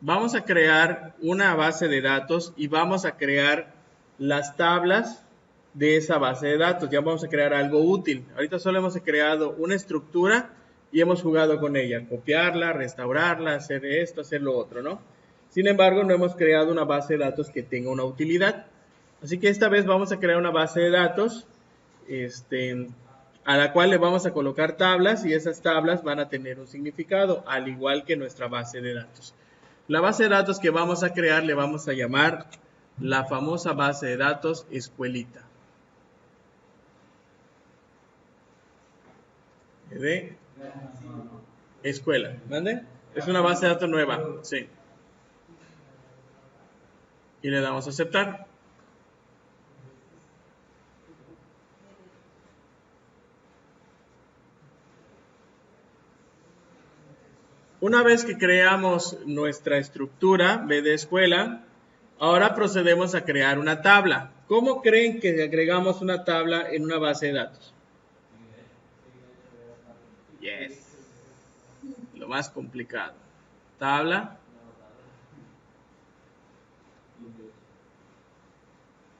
vamos a crear una base de datos y vamos a crear las tablas de esa base de datos. Ya vamos a crear algo útil. Ahorita solo hemos creado una estructura y hemos jugado con ella. Copiarla, restaurarla, hacer esto, hacer lo otro, ¿no? Sin embargo, no hemos creado una base de datos que tenga una utilidad. Así que esta vez vamos a crear una base de datos a la cual le vamos a colocar tablas y esas tablas van a tener un significado, al igual que nuestra base de datos. La base de datos que vamos a crear le vamos a llamar la famosa base de datos escuelita. De escuela, ¿mande? Es una base de datos nueva, sí. Y le damos a aceptar. Una vez que creamos nuestra estructura B de escuela, ahora procedemos a crear una tabla. ¿Cómo creen que agregamos una tabla en una base de datos? Yes. Lo más complicado. Tabla.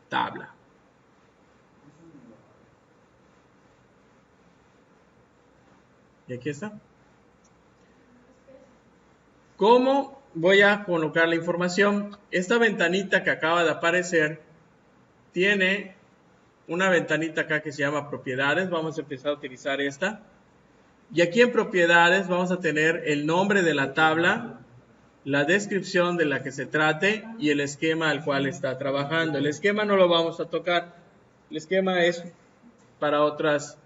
Tabla. Y aquí está. ¿Cómo voy a colocar la información? Esta ventanita que acaba de aparecer tiene una ventanita acá que se llama propiedades. Vamos a empezar a utilizar esta. Y aquí en propiedades vamos a tener el nombre de la tabla, la descripción de la que se trate y el esquema al cual está trabajando. El esquema no lo vamos a tocar. El esquema es para otras,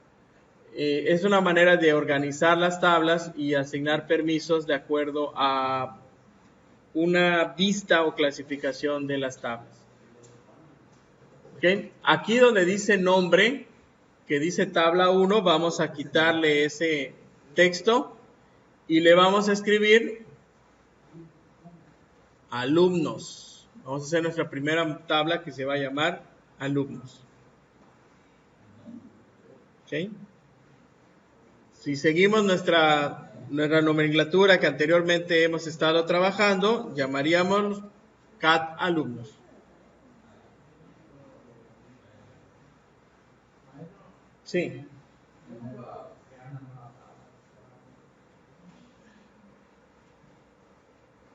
es una manera de organizar las tablas y asignar permisos de acuerdo a una vista o clasificación de las tablas. ¿Okay? Aquí donde dice nombre, que dice tabla 1, vamos a quitarle ese texto y le vamos a escribir alumnos. Vamos a hacer nuestra primera tabla que se va a llamar alumnos. ¿Okay? Si seguimos nuestra nomenclatura que anteriormente hemos estado trabajando, llamaríamos cat alumnos. Sí.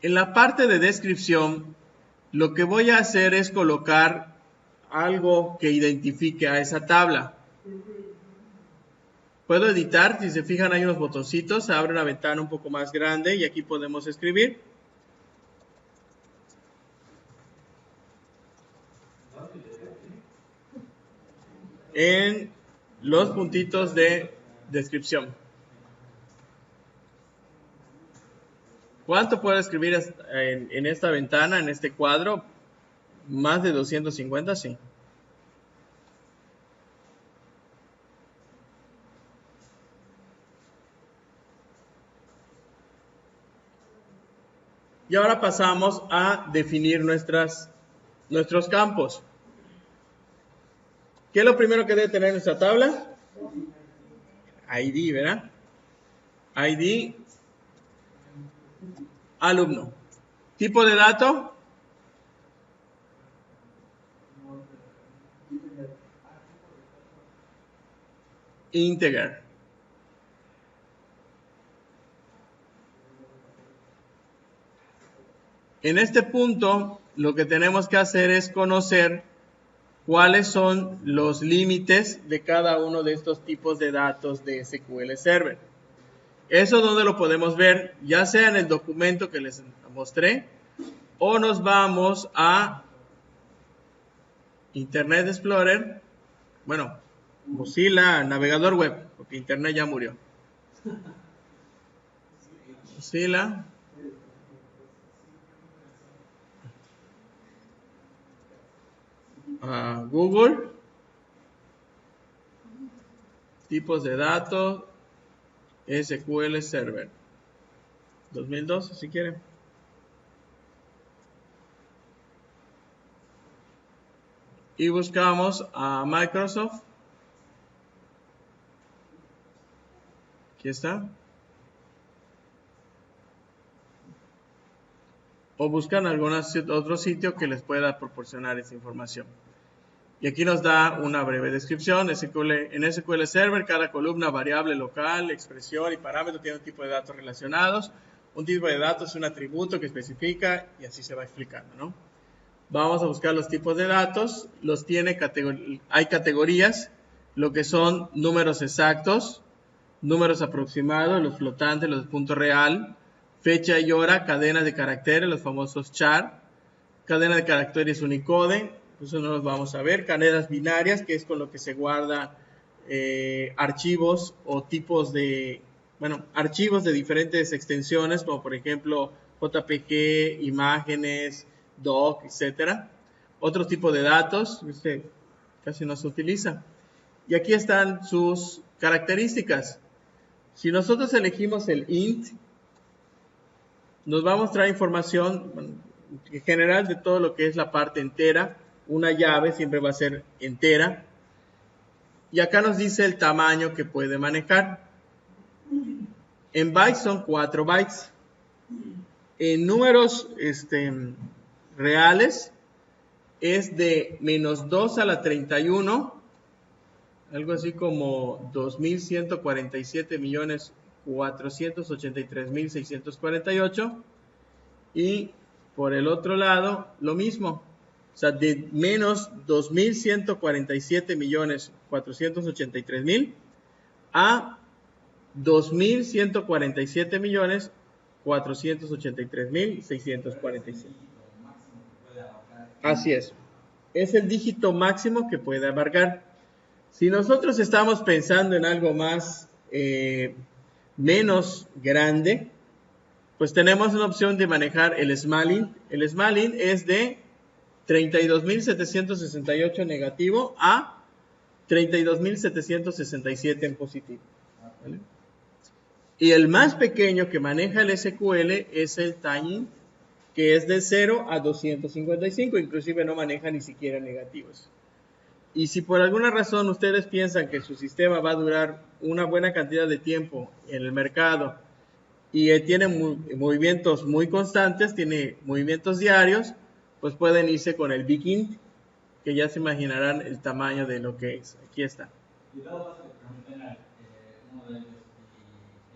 En la parte de descripción, lo que voy a hacer es colocar algo que identifique a esa tabla. Puedo editar, si se fijan hay unos botoncitos, se abre una ventana un poco más grande y aquí podemos escribir. En los puntitos de descripción. ¿Cuánto puedo escribir en esta ventana, en este cuadro? Más de 250, sí. Y ahora pasamos a definir nuestros campos. ¿Qué es lo primero que debe tener nuestra tabla? ID, ¿verdad? ID, alumno. Tipo de dato. Integer. En este punto, lo que tenemos que hacer es conocer cuáles son los límites de cada uno de estos tipos de datos de SQL Server. Eso donde lo podemos ver, ya sea en el documento que les mostré, o nos vamos a Internet Explorer, bueno, Mozilla, navegador web, porque Internet ya murió. Mozilla. Google. Tipos de datos. SQL Server. 2012, si quieren. Y buscamos a Microsoft. Aquí está. o buscan algún otro sitio que les pueda proporcionar esa información. Y aquí nos da una breve descripción. En SQL Server, cada columna, variable local, expresión y parámetro tiene un tipo de datos relacionados. Un tipo de datos es un atributo que especifica y así se va explicando, ¿no? Vamos a buscar los tipos de datos. Hay categorías, lo que son números exactos, números aproximados, los flotantes, los puntos real, fecha y hora, cadenas de caracteres, los famosos char, cadena de caracteres Unicode, eso no los vamos a ver, cadenas binarias, que es con lo que se guarda archivos o tipos de, archivos de diferentes extensiones, como por ejemplo JPG, imágenes, doc, etcétera. Otro tipo de datos, este casi no se utiliza. Y aquí están sus características. Si nosotros elegimos el int, nos va a mostrar información en general de todo lo que es la parte entera. Una llave siempre va a ser entera. Y acá nos dice el tamaño que puede manejar. En bytes son 4 bytes. En números reales es de menos 2 a la 31. Algo así como 2.147.483.648. Y por el otro lado, lo mismo. O sea, de menos 2.147.483.000 a 2.147.483.647. Así es. Es el dígito máximo que puede abarcar. Si nosotros estamos pensando en algo más, menos grande, pues tenemos una opción de manejar el small int. El small int es de 32.768 negativo a 32.767 en positivo. ¿Vale? Y el más pequeño que maneja el SQL es el tiny, que es de 0 a 255, inclusive no maneja ni siquiera negativos. Y si por alguna razón ustedes piensan que su sistema va a durar una buena cantidad de tiempo en el mercado y tiene movimientos muy constantes, tiene movimientos diarios, pues pueden irse con el big int, que ya se imaginarán el tamaño de lo que es. Aquí está. Y dado caso que pregunten uno de ellos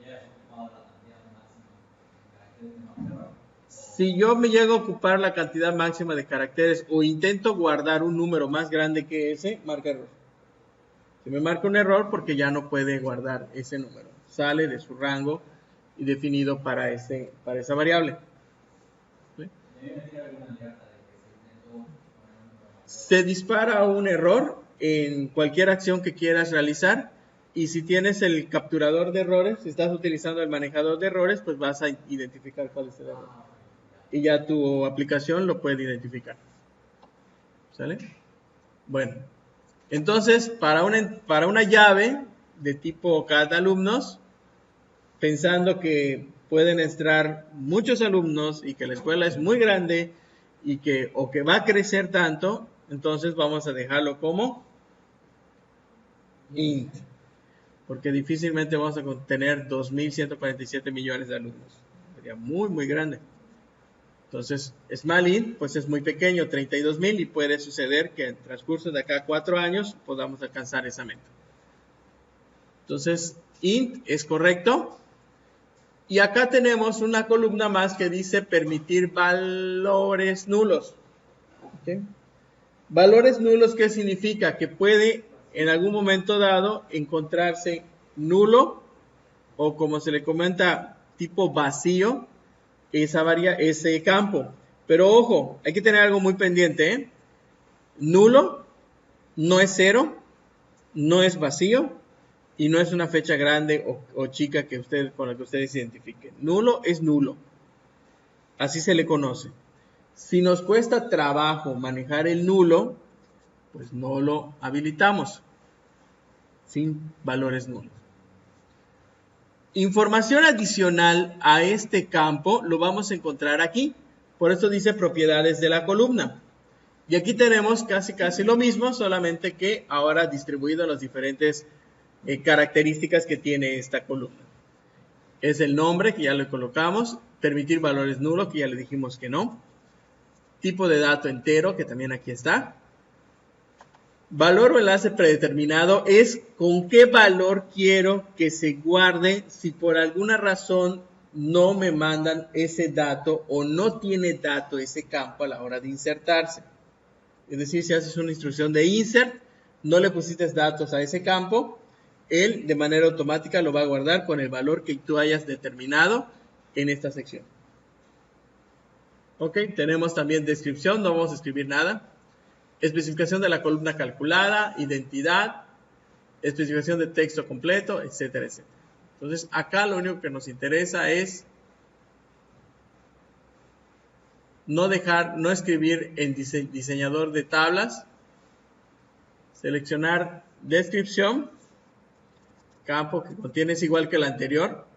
y hayas ocupado la cantidad máxima de caracteres de marcador. Si yo me llego a ocupar la cantidad máxima de caracteres o intento guardar un número más grande que ese, marca error. Se me marca un error porque ya no puede guardar ese número. Sale de su rango y definido para esa variable. ¿Sí? Se dispara un error en cualquier acción que quieras realizar, y si tienes el capturador de errores, si estás utilizando el manejador de errores, pues vas a identificar cuál es el error. Y ya tu aplicación lo puede identificar. ¿Sale? Bueno, entonces para una llave de tipo cat alumnos, pensando que pueden entrar muchos alumnos y que la escuela es muy grande y que va a crecer tanto, entonces vamos a dejarlo como int, porque difícilmente vamos a tener 2.147 millones de alumnos. Sería muy, muy grande. Entonces, small int, pues es muy pequeño, 32.000, y puede suceder que en transcurso de acá a 4 años podamos alcanzar esa meta. Entonces, int es correcto. Y acá tenemos una columna más que dice permitir valores nulos. ¿Okay? Valores nulos, ¿qué significa? Que puede en algún momento dado encontrarse nulo, o como se le comenta, tipo vacío, ese campo. Pero ojo, hay que tener algo muy pendiente, ¿eh? Nulo no es 0, no es vacío y no es una fecha grande o chica con la que ustedes identifiquen. Nulo es nulo. Así se le conoce. Si nos cuesta trabajo manejar el nulo, pues no lo habilitamos sin valores nulos. Información adicional a este campo lo vamos a encontrar aquí. Por eso dice propiedades de la columna. Y aquí tenemos casi lo mismo, solamente que ahora distribuido en las diferentes características que tiene esta columna. es el nombre, que ya lo colocamos. Permitir valores nulos, que ya le dijimos que no. Tipo de dato entero, que también aquí está. Valor o enlace predeterminado es con qué valor quiero que se guarde si por alguna razón no me mandan ese dato o no tiene dato ese campo a la hora de insertarse. Es decir, si haces una instrucción de insert, no le pusiste datos a ese campo, él de manera automática lo va a guardar con el valor que tú hayas determinado en esta sección. Ok, tenemos también descripción, no vamos a escribir nada. Especificación de la columna calculada, identidad, especificación de texto completo, etcétera, etcétera. Entonces, acá lo único que nos interesa es no escribir en diseñador de tablas, seleccionar descripción, campo que contiene es igual que el anterior.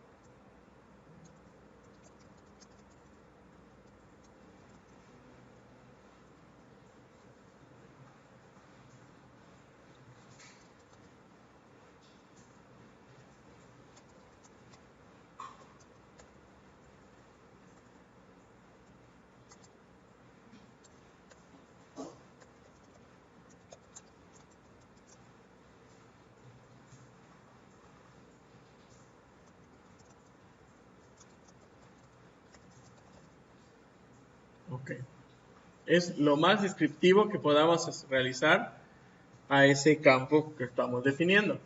Ok. Es lo más descriptivo que podamos realizar a ese campo que estamos definiendo.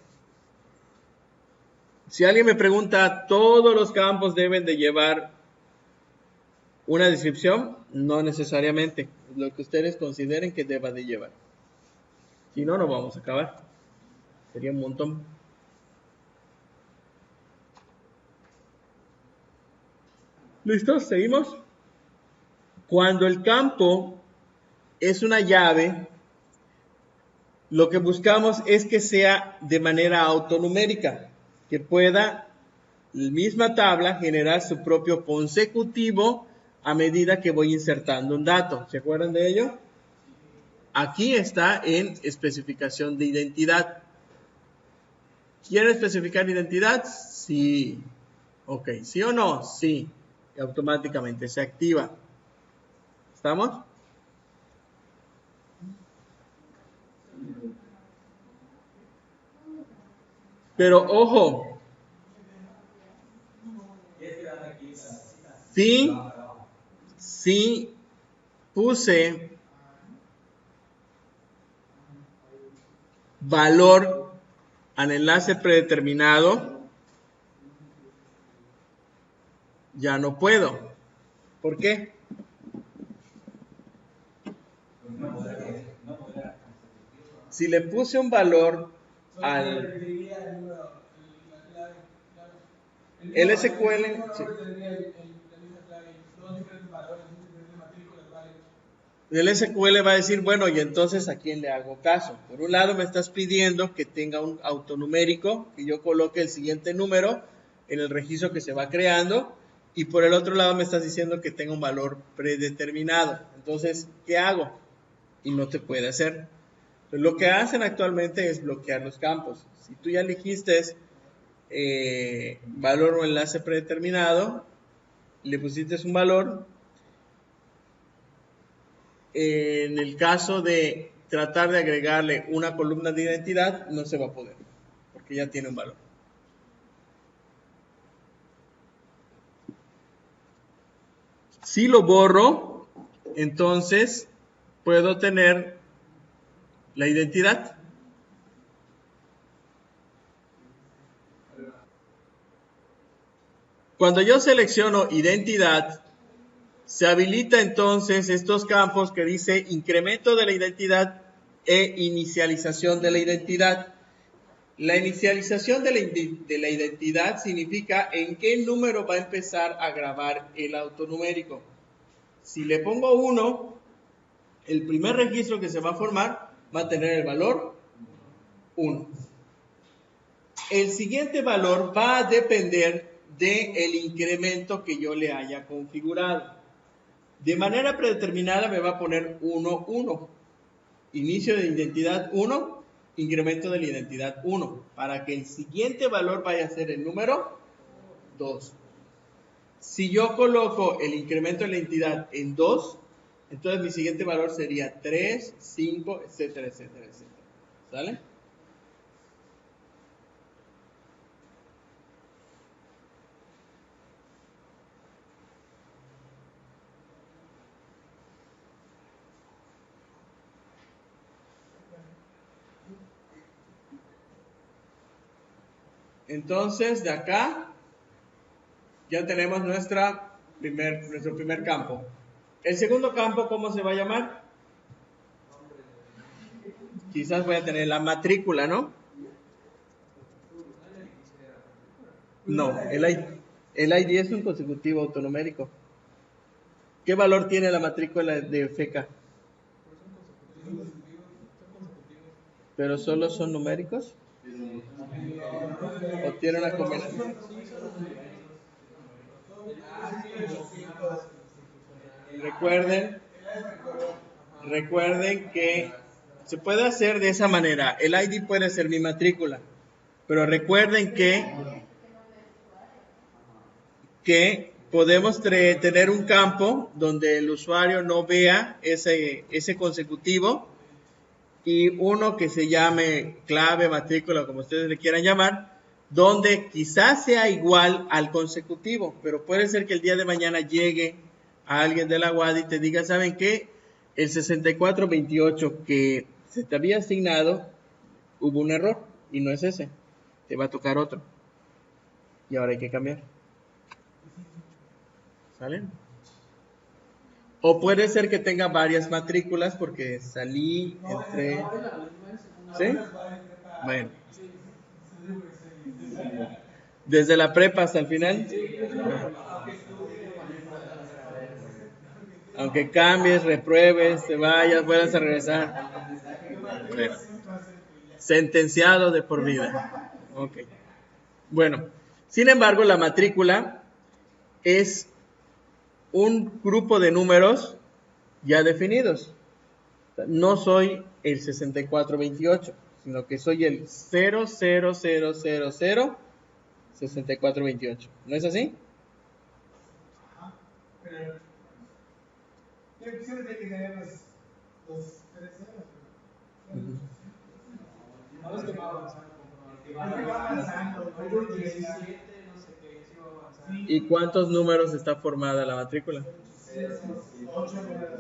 Si alguien me pregunta, ¿todos los campos deben de llevar una descripción? No necesariamente. Lo que ustedes consideren que deba de llevar. Si no, no vamos a acabar. Sería un montón. ¿Listo? ¿Seguimos? Cuando el campo es una llave, lo que buscamos es que sea de manera autonumérica, que pueda la misma tabla generar su propio consecutivo a medida que voy insertando un dato. ¿Se acuerdan de ello? Aquí está en especificación de identidad. ¿Quiere especificar identidad? Sí. Ok, ¿sí o no? Sí. Y automáticamente se activa. ¿Estamos? Pero ojo, sí puse valor al enlace predeterminado, ya no puedo. ¿Por qué? Si le puse un valor al el SQL, sí. El SQL va a decir, bueno, y entonces ¿a quién le hago caso? Por un lado me estás pidiendo que tenga un autonumérico, que yo coloque el siguiente número en el registro que se va creando, y por el otro lado me estás diciendo que tenga un valor predeterminado. Entonces, ¿qué hago? Y no te puede hacer. Entonces, lo que hacen actualmente es bloquear los campos. Si tú ya elegiste valor o enlace predeterminado, le pusiste un valor. En el caso de tratar de agregarle una columna de identidad, no se va a poder, porque ya tiene un valor. Si lo borro, entonces puedo tener la identidad. Cuando yo selecciono identidad, se habilita entonces estos campos que dice incremento de la identidad e inicialización de la identidad. La inicialización de la identidad significa en qué número va a empezar a grabar el autonumérico. Si le pongo 1, el primer registro que se va a formar va a tener el valor 1. El siguiente valor va a depender del incremento que yo le haya configurado. De manera predeterminada me va a poner 1, 1. Inicio de identidad 1, incremento de la identidad 1. Para que el siguiente valor vaya a ser el número 2. Si yo coloco el incremento de la entidad en 2, entonces mi siguiente valor sería 3, 5, etcétera, etcétera, etcétera. ¿Sale? Entonces, de acá ya tenemos nuestro primer campo. El segundo campo, ¿cómo se va a llamar? Quizás voy a tener la matrícula, ¿no? No, el ID es un consecutivo autonumérico. ¿Qué valor tiene la matrícula de FECA? ¿Pero solo son numéricos? ¿O tiene una combinación? Recuerden que se puede hacer de esa manera. El ID puede ser mi matrícula, pero recuerden que podemos tener un campo donde el usuario no vea ese consecutivo y uno que se llame clave, matrícula, como ustedes le quieran llamar, donde quizás sea igual al consecutivo, pero puede ser que el día de mañana llegue a alguien de la UAD y te diga, ¿saben qué? El 6428 que se te había asignado, hubo un error y no es ese, te va a tocar otro. Y ahora hay que cambiar. ¿Sale? O puede ser que tenga varias matrículas porque salí, entré. ¿Sí? Bueno. Desde la prepa hasta el final. Aunque cambies, repruebes, te vayas, vuelvas a regresar. Bueno. Sentenciado de por vida. Ok. Bueno, sin embargo, la matrícula es un grupo de números ya definidos. No soy el 6428, sino que soy el 000006428. ¿No es así? Pero yo quisiera que tener los 3 ceros. No es que va avanzando. Va avanzando. 17, no sé qué, sí va avanzando. ¿Y cuántos números está formada la matrícula? 8 números.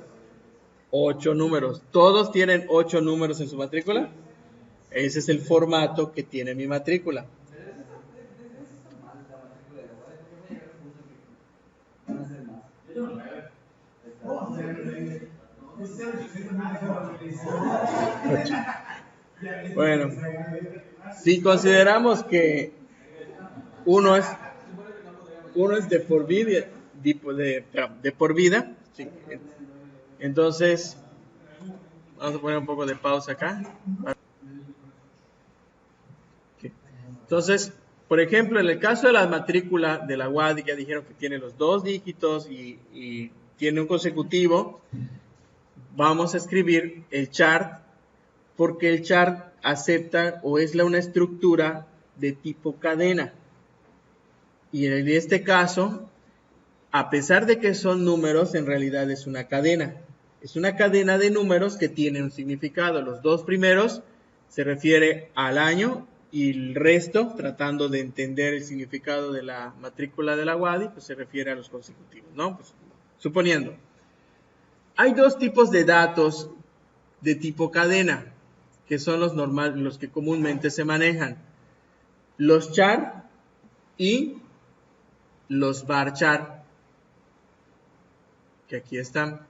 8 números. ¿Todos tienen 8 números en su matrícula? Ese es el formato que tiene mi matrícula. Bueno, si consideramos que uno es de por vida, de por vida, sí. Entonces vamos a poner un poco de pausa acá. Entonces, por ejemplo, en el caso de la matrícula de la UAD, ya dijeron que tiene los 2 dígitos y tiene un consecutivo. Vamos a escribir el chart porque el chart acepta o es una estructura de tipo cadena. Y en este caso, a pesar de que son números, en realidad es una cadena. Es una cadena de números que tiene un significado. Los 2 primeros se refiere al año y el resto, tratando de entender el significado de la matrícula de la UADY, pues se refiere a los consecutivos, ¿no? Pues, suponiendo. Hay 2 tipos de datos de tipo cadena, que son los que comúnmente se manejan. Los char y los varchar, que aquí están.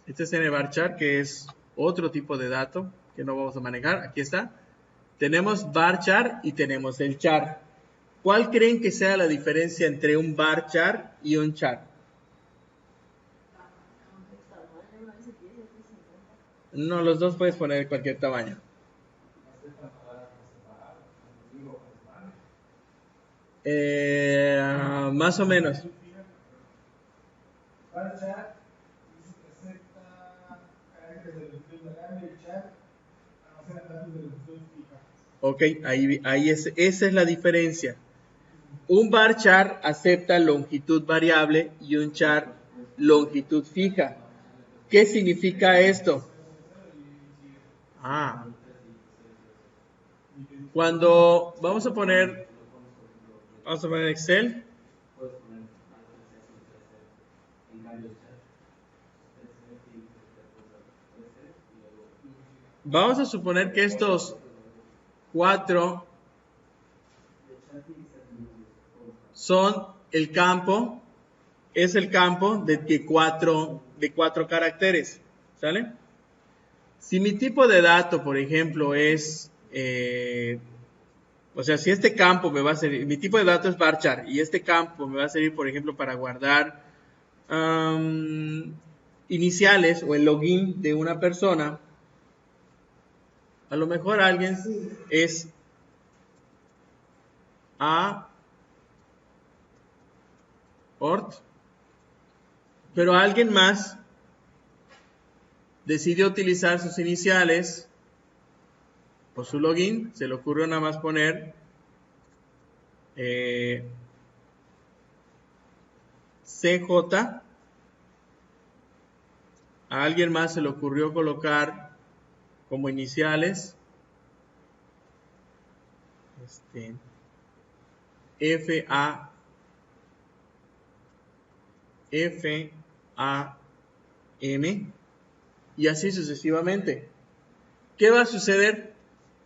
Este es el varchar, que es otro tipo de dato que no vamos a manejar. Aquí está. Tenemos varchar y tenemos el char. ¿Cuál creen que sea la diferencia entre un varchar y un char? No, los dos puedes poner cualquier tamaño. Más o menos. Varchar acepta caracteres de longitud variable y char almacena datos de longitud fija. Ok, esa es la diferencia. Un varchar acepta longitud variable y un char longitud fija. ¿Qué significa esto? Cuando vamos a poner Excel. Vamos a suponer que estos 4 son el campo, es el campo de 4 caracteres, ¿sale? Si mi tipo de dato, por ejemplo, es, o sea, si este campo me va a servir, mi tipo de dato es varchar, y este campo me va a servir, por ejemplo, para guardar iniciales o el login de una persona, a lo mejor alguien es ort, pero alguien más decidió utilizar sus iniciales o su login, se le ocurrió nada más poner CJ. A alguien más se le ocurrió colocar como iniciales FAM, y así sucesivamente. ¿Qué va a suceder?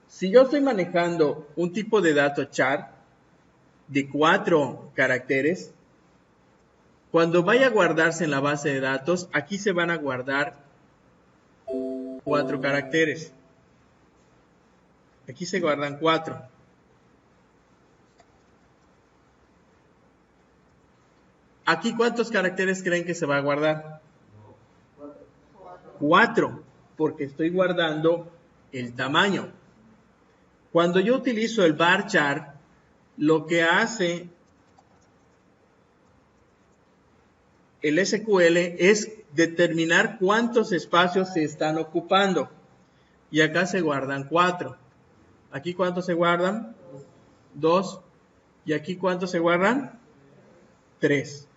Si yo estoy manejando un tipo de dato char de 4 caracteres, cuando vaya a guardarse en la base de datos, aquí se van a guardar 4 caracteres. Aquí se guardan 4. ¿Aquí cuántos caracteres creen que se va a guardar? 4, porque estoy guardando el tamaño. Cuando yo utilizo el varchar, lo que hace el SQL es determinar cuántos espacios se están ocupando. Y acá se guardan 4. ¿Aquí cuántos se guardan? 2. ¿Y aquí cuántos se guardan? 3.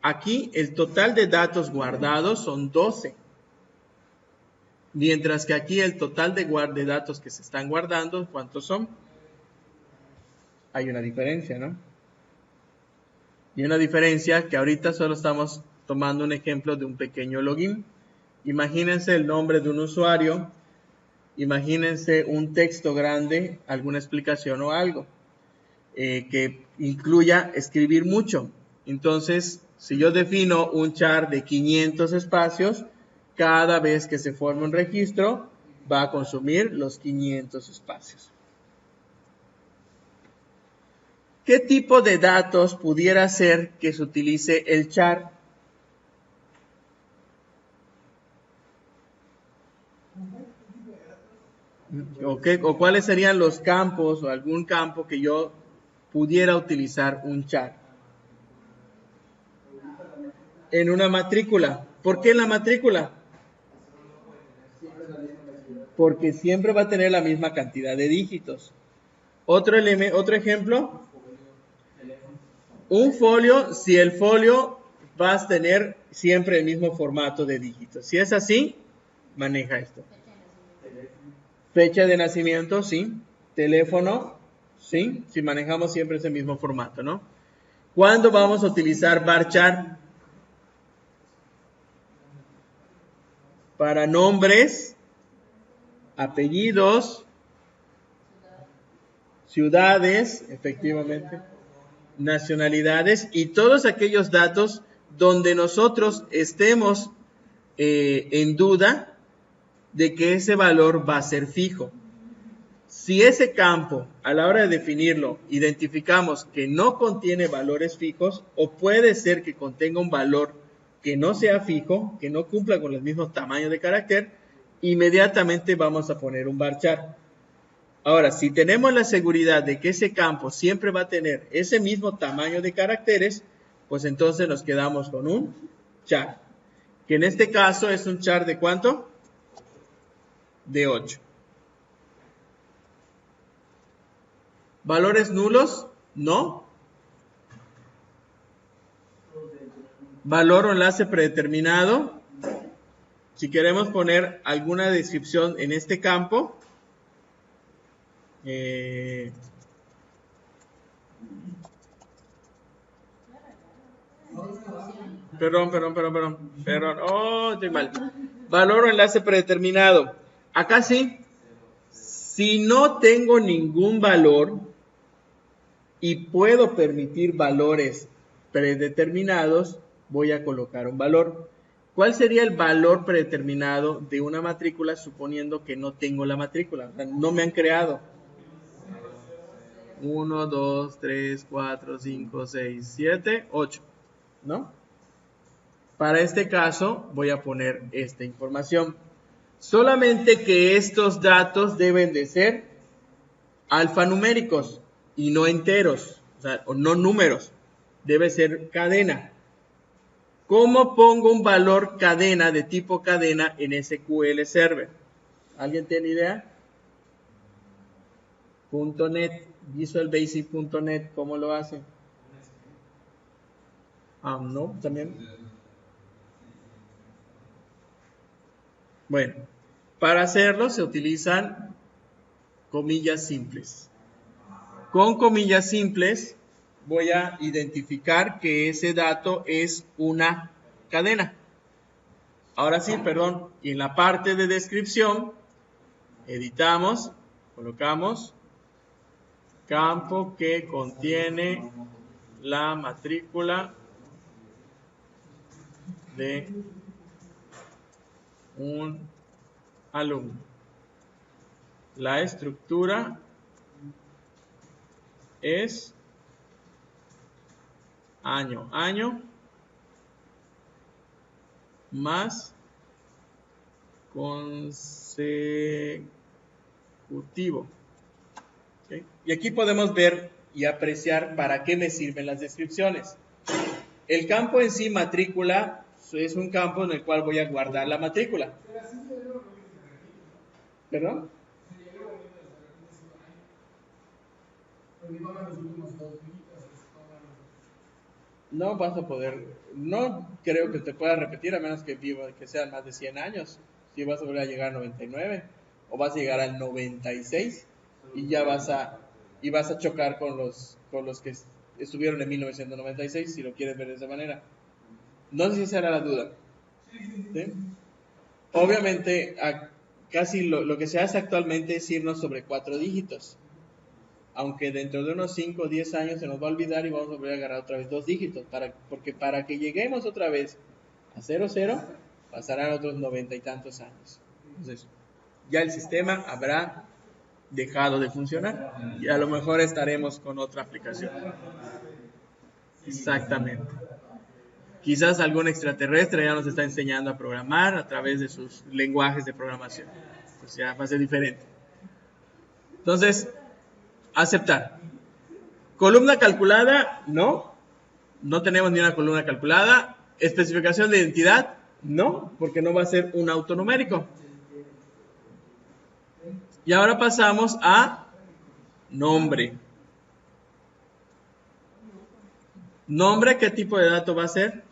Aquí el total de datos guardados son 12. Mientras que aquí el total de datos que se están guardando, ¿cuántos son? Hay una diferencia, ¿no? Y una diferencia que ahorita solo estamos tomando un ejemplo de un pequeño login. Imagínense el nombre de un usuario, imagínense un texto grande, alguna explicación o algo que incluya escribir mucho. Entonces, si yo defino un char de 500 espacios, cada vez que se forme un registro, va a consumir los 500 espacios. ¿Qué tipo de datos pudiera ser que se utilice el char? ¿O cuáles serían los campos o algún campo que yo pudiera utilizar un char? En una matrícula. ¿Por qué en la matrícula? Porque siempre va a tener la misma cantidad de dígitos. Otro ejemplo. Un folio, si el folio vas a tener siempre el mismo formato de dígitos. Si es así, maneja esto. Fecha de nacimiento, sí. Teléfono, sí. Si manejamos siempre ese mismo formato, ¿no? ¿Cuándo vamos a utilizar varchar? Para nombres, apellidos, ciudades, efectivamente, nacionalidades y todos aquellos datos donde nosotros estemos en duda de que ese valor va a ser fijo. Si ese campo, a la hora de definirlo, identificamos que no contiene valores fijos o puede ser que contenga un valor que no sea fijo, que no cumpla con el mismo tamaño de carácter, inmediatamente vamos a poner un varchar. Ahora, si tenemos la seguridad de que ese campo siempre va a tener ese mismo tamaño de caracteres, pues entonces nos quedamos con un char, que en este caso es un char ¿de cuánto? De 8. ¿Valores nulos? No. ¿Valor o enlace predeterminado? Si queremos poner alguna descripción en este campo, perdón, oh, estoy mal. Valor o enlace predeterminado. Acá sí, si no tengo ningún valor y puedo permitir valores predeterminados, voy a colocar un valor. ¿Cuál sería el valor predeterminado de una matrícula suponiendo que no tengo la matrícula? O sea, no me han creado. 1, 2, 3, 4, 5, 6, 7, 8. ¿No? Para este caso voy a poner esta información. Solamente que estos datos deben de ser alfanuméricos y no enteros, o sea, o no números. Debe ser cadena. ¿Cómo pongo un valor cadena de tipo cadena en SQL Server? ¿Alguien tiene idea? .NET, visualbasic.net, ¿cómo lo hace? No, también. Bueno, para hacerlo se utilizan comillas simples. Con comillas simples voy a identificar que ese dato es una cadena. Ahora sí, perdón, y en la parte de descripción, editamos, colocamos campo que contiene la matrícula de un alumno. La estructura es año más consecutivo. ¿Okay? Y aquí podemos ver y apreciar para qué me sirven las descripciones. El campo en sí, matrícula, es un campo en el cual voy a guardar la matrícula. ¿Perdón? No vas a poder, no creo que te pueda repetir a menos que sean más de 100 años. Si vas a volver a llegar al 99 o vas a llegar al 96 y ya vas a chocar con los que estuvieron en 1996, si lo quieres ver de esa manera. No sé si esa era la duda. ¿Sí? Obviamente, casi lo que se hace actualmente es irnos sobre 4 dígitos. Aunque dentro de unos 5 o 10 años se nos va a olvidar y vamos a volver a agarrar otra vez 2 dígitos. Porque para que lleguemos otra vez a 00, pasarán otros 90 y tantos años. Entonces, ya el sistema habrá dejado de funcionar y a lo mejor estaremos con otra aplicación. Exactamente. Quizás algún extraterrestre ya nos está enseñando a programar a través de sus lenguajes de programación. Pues ya va a ser diferente. Entonces, aceptar. Columna calculada, no. No tenemos ni una columna calculada. Especificación de identidad, no, porque no va a ser un autonumérico. Y ahora pasamos a nombre. Nombre, ¿qué tipo de dato va a ser?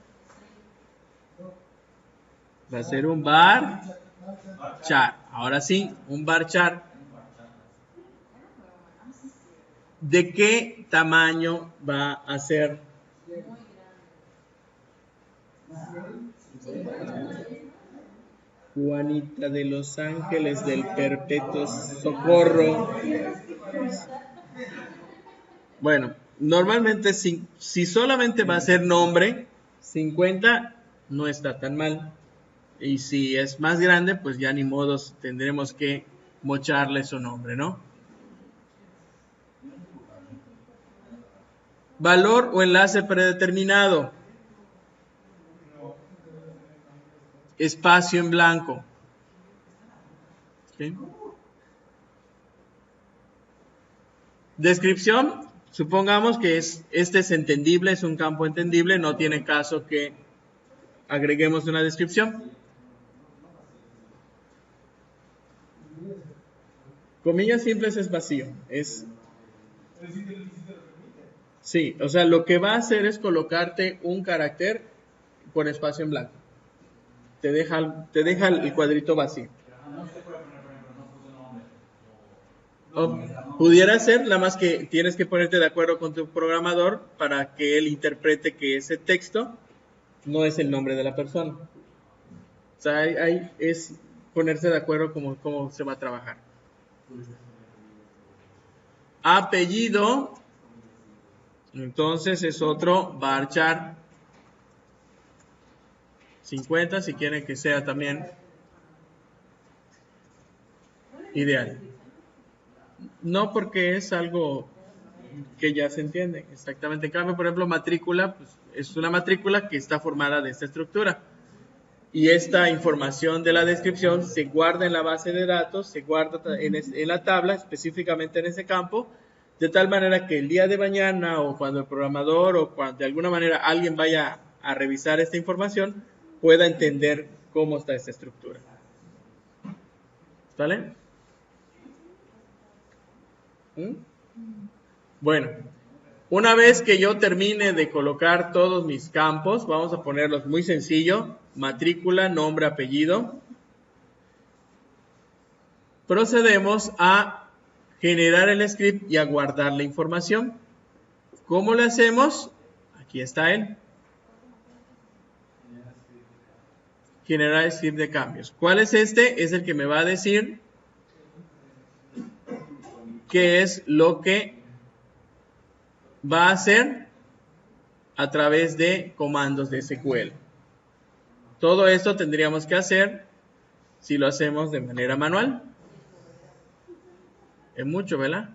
Va a ser un varchar. Ahora sí, un varchar. ¿De qué tamaño va a ser? Juanita de Los Ángeles del Perpetuo Socorro. Bueno, normalmente si solamente va a ser nombre, 50 no está tan mal. Y si es más grande, pues ya ni modos, tendremos que mocharle su nombre, ¿no? Valor o enlace predeterminado. Espacio en blanco. ¿Okay? Descripción. Supongamos que este es entendible, es un campo entendible, no tiene caso que agreguemos una descripción. Comillas simples es vacío, es Sí, o sea, lo que va a hacer es colocarte un carácter con espacio en blanco. Te deja el cuadrito vacío. No se puede poner, por ejemplo, no puso nombre. O pudiera ser, nada más que tienes que ponerte de acuerdo con tu programador para que él interprete que ese texto no es el nombre de la persona. O sea, ahí es ponerse de acuerdo cómo se va a trabajar. Apellido, entonces es otro varchar 50, si quieren que sea también ideal. No, porque es algo que ya se entiende exactamente. En cambio, por ejemplo, matrícula, pues, es una matrícula que está formada de esta estructura. Y esta información de la descripción se guarda en la base de datos, se guarda en la tabla, específicamente en ese campo, de tal manera que el día de mañana o cuando el programador o cuando de alguna manera alguien vaya a revisar esta información, pueda entender cómo está esta estructura. ¿Vale? Bueno, una vez que yo termine de colocar todos mis campos, vamos a ponerlos muy sencillo, matrícula, nombre, apellido. Procedemos a generar el script y a guardar la información. ¿Cómo lo hacemos? Aquí está él. Generar script de cambios. ¿Cuál es este? Es el que me va a decir qué es lo que va a hacer a través de comandos de SQL. Todo esto tendríamos que hacer si lo hacemos de manera manual. Es mucho, ¿verdad?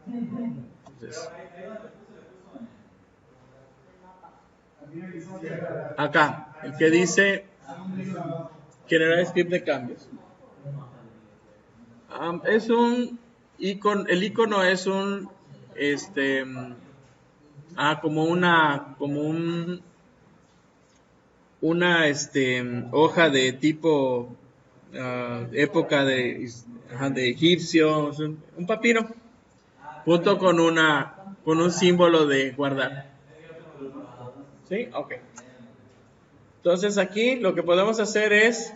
Entonces, acá, el que dice generar script de cambios. Es un icono, el icono es un como una hoja de tipo época de egipcio, un papiro, junto con un símbolo de guardar. ¿Sí? Ok. Entonces aquí lo que podemos hacer es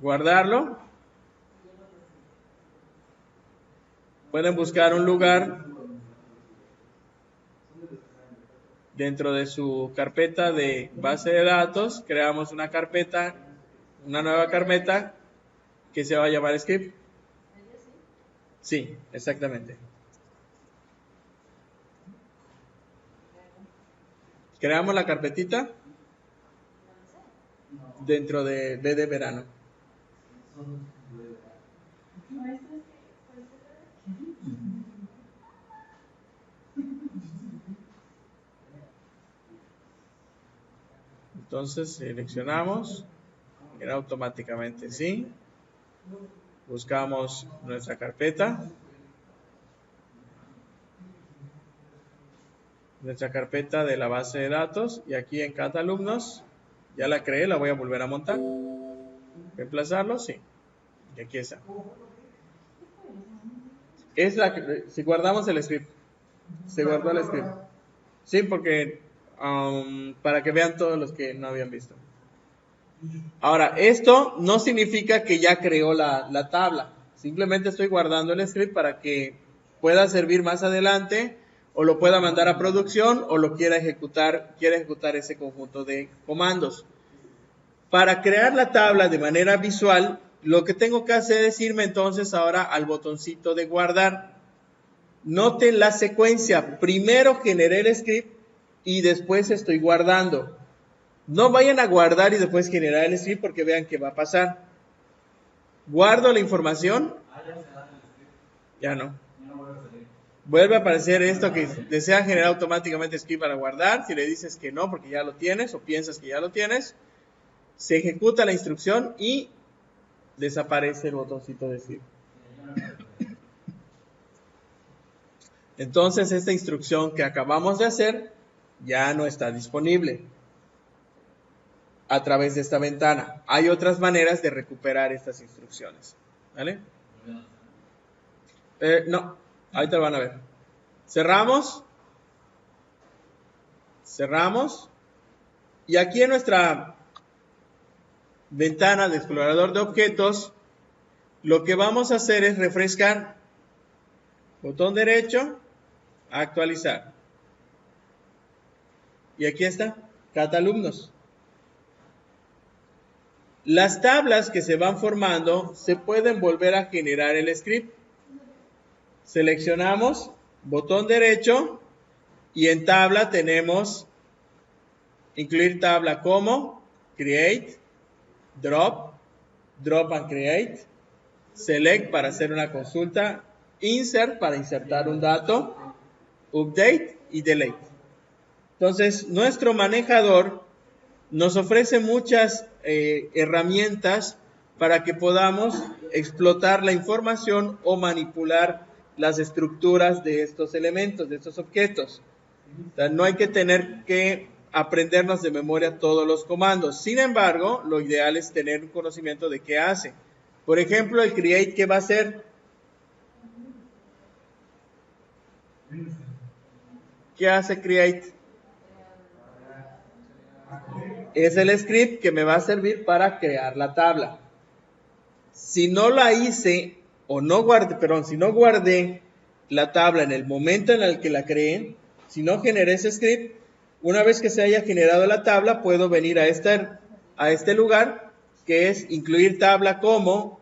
guardarlo. Pueden buscar un lugar dentro de su carpeta de base de datos. Creamos una nueva carpeta que se va a llamar script. Sí, exactamente. Creamos la carpetita dentro de B de verano. Entonces seleccionamos, era automáticamente sí. Buscamos nuestra carpeta. Nuestra carpeta de la base de datos, y aquí en Catalumnos ya la creé, la voy a volver a montar. Reemplazarlo, sí. Y aquí está. Si guardamos el script, se guardó el script. Sí, porque para que vean todos los que no habían visto. Ahora, esto no significa que ya creó la tabla. Simplemente estoy guardando el script para que pueda servir más adelante, o lo pueda mandar a producción, o lo quiera ejecutar ese conjunto de comandos. Para crear la tabla de manera visual, lo que tengo que hacer es irme entonces ahora al botoncito de guardar. Noten la secuencia. Primero generé el script y después estoy guardando. No vayan a guardar y después generar el script, porque vean qué va a pasar. Guardo la información. Ya no. Vuelve a aparecer esto que desea generar automáticamente script para guardar. Si le dices que no porque ya lo tienes o piensas que ya lo tienes, se ejecuta la instrucción y desaparece el botoncito de script. Entonces esta instrucción que acabamos de hacer ya no está disponible a través de esta ventana. Hay otras maneras de recuperar estas instrucciones. ¿Vale? No, ahorita lo van a ver. Cerramos. Cerramos. Y aquí en nuestra ventana de explorador de objetos, lo que vamos a hacer es refrescar. Botón derecho, actualizar. Y aquí está, Catalumnos. Las tablas que se van formando se pueden volver a generar el script. Seleccionamos, botón derecho, y en tabla tenemos incluir tabla como create, drop, drop and create, select para hacer una consulta, insert para insertar un dato, update y delete. Entonces, nuestro manejador nos ofrece muchas herramientas para que podamos explotar la información o manipular las estructuras de estos elementos, de estos objetos. O sea, no hay que tener que aprendernos de memoria todos los comandos. Sin embargo, lo ideal es tener un conocimiento de qué hace. Por ejemplo, el create, ¿qué va a hacer? ¿Qué hace create? Es el script que me va a servir para crear la tabla. Si no la hice o no guardé, perdón, si no guardé la tabla en el momento en el que la creé, si no generé ese script, una vez que se haya generado la tabla, puedo venir a este lugar, que es incluir tabla como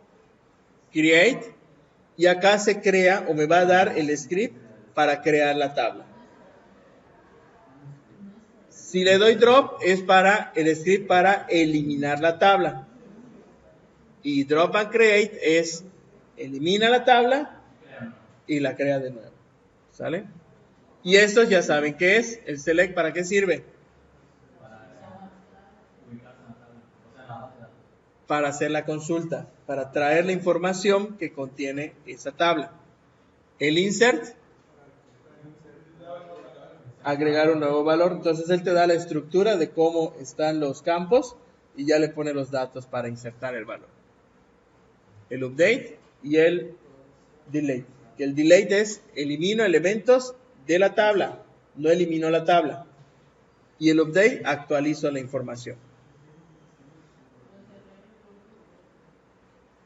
create, y acá se crea o me va a dar el script para crear la tabla. Si le doy drop es para el script para eliminar la tabla. Y drop and create es elimina la tabla y la crea de nuevo. ¿Sale? Y estos ya saben qué es. El select, ¿para qué sirve? Para hacer la consulta, para traer la información que contiene esa tabla. El insert, agregar un nuevo valor. Entonces él te da la estructura de cómo están los campos y ya le pone los datos para insertar el valor. El update y el delete. Que el delete es elimino elementos de la tabla, no elimino la tabla. Y el update actualizo la información.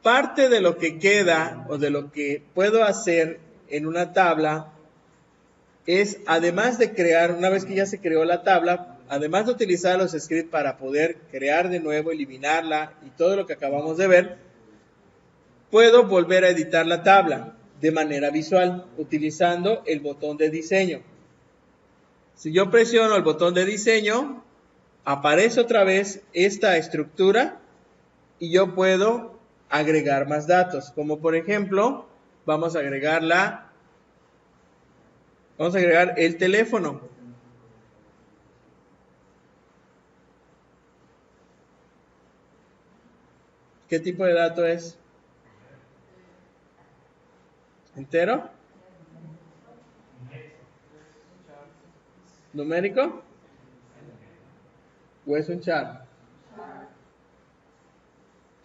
Parte de lo que queda o de lo que puedo hacer en una tabla es, además de crear, una vez que ya se creó la tabla, además de utilizar los scripts para poder crear de nuevo, eliminarla y todo lo que acabamos de ver, puedo volver a editar la tabla de manera visual utilizando el botón de diseño. Si yo presiono el botón de diseño, aparece otra vez esta estructura y yo puedo agregar más datos, como por ejemplo, vamos a agregar el teléfono. ¿Qué tipo de dato es? ¿Entero? ¿Numérico? ¿O es un char?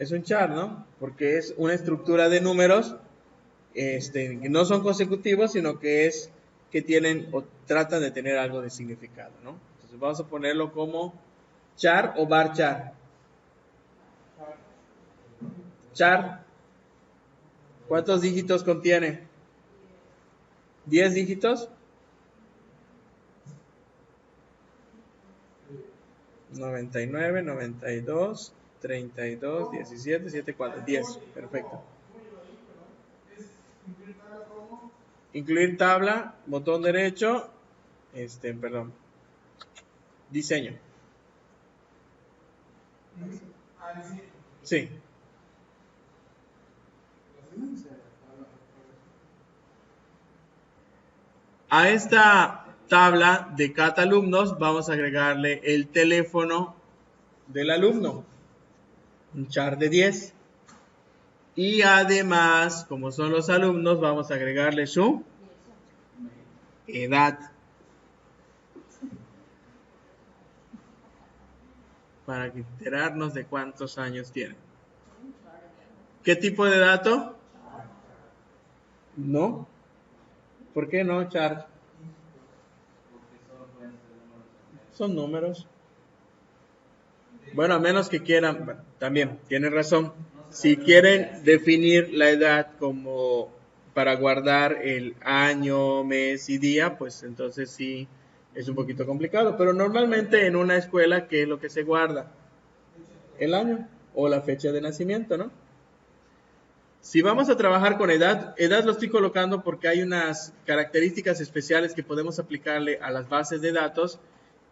Es un char, ¿no? Porque es una estructura de números que no son consecutivos, sino que tienen o tratan de tener algo de significado, ¿no? Entonces vamos a ponerlo como char o bar char. Char. ¿Cuántos dígitos contiene? ¿10 dígitos? 99, 92, 32, 17, 7, 4, 10. Perfecto. Incluir tabla, botón derecho, diseño. Sí. A esta tabla de Catalumnos vamos a agregarle el teléfono del alumno, un char de 10. Y además, como son los alumnos, vamos a agregarle su edad. Para enterarnos de cuántos años tienen. ¿Qué tipo de dato? ¿No? ¿Por qué no, Char? Porque solo pueden ser números enteros. Son números. Bueno, a menos que quieran, bueno, también, tienen razón. Si quieren definir la edad como para guardar el año, mes y día, pues entonces sí es un poquito complicado. Pero normalmente en una escuela, ¿qué es lo que se guarda? El año o la fecha de nacimiento, ¿no? Si vamos a trabajar con edad, edad lo estoy colocando porque hay unas características especiales que podemos aplicarle a las bases de datos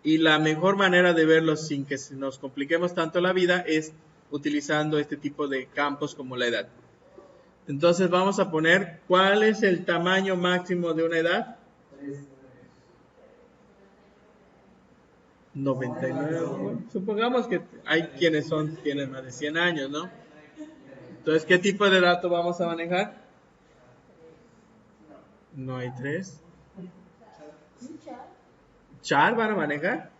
y la mejor manera de verlo sin que nos compliquemos tanto la vida es utilizando este tipo de campos como la edad. Entonces vamos a poner, ¿cuál es el tamaño máximo de una edad? 99. Bueno, supongamos que hay quienes tienen más de 100 años, ¿no? Entonces, ¿qué tipo de dato vamos a manejar? No hay 3. Char van a manejar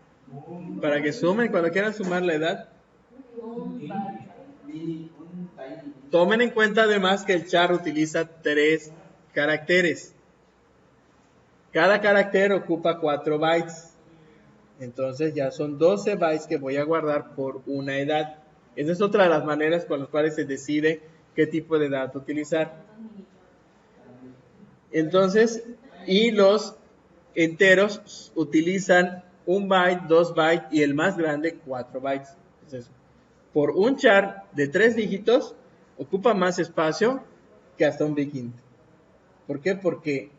para que sumen cuando quieran sumar la edad. Tomen en cuenta además que el char utiliza 3 caracteres. Cada carácter ocupa 4 bytes. Entonces ya son 12 bytes que voy a guardar por una edad. Esa es otra de las maneras con las cuales se decide qué tipo de dato utilizar. Entonces, y los enteros utilizan 1 byte, 2 bytes y el más grande 4 bytes. Entonces, por un char de 3 dígitos ocupa más espacio que hasta un big int. ¿Por qué? Porque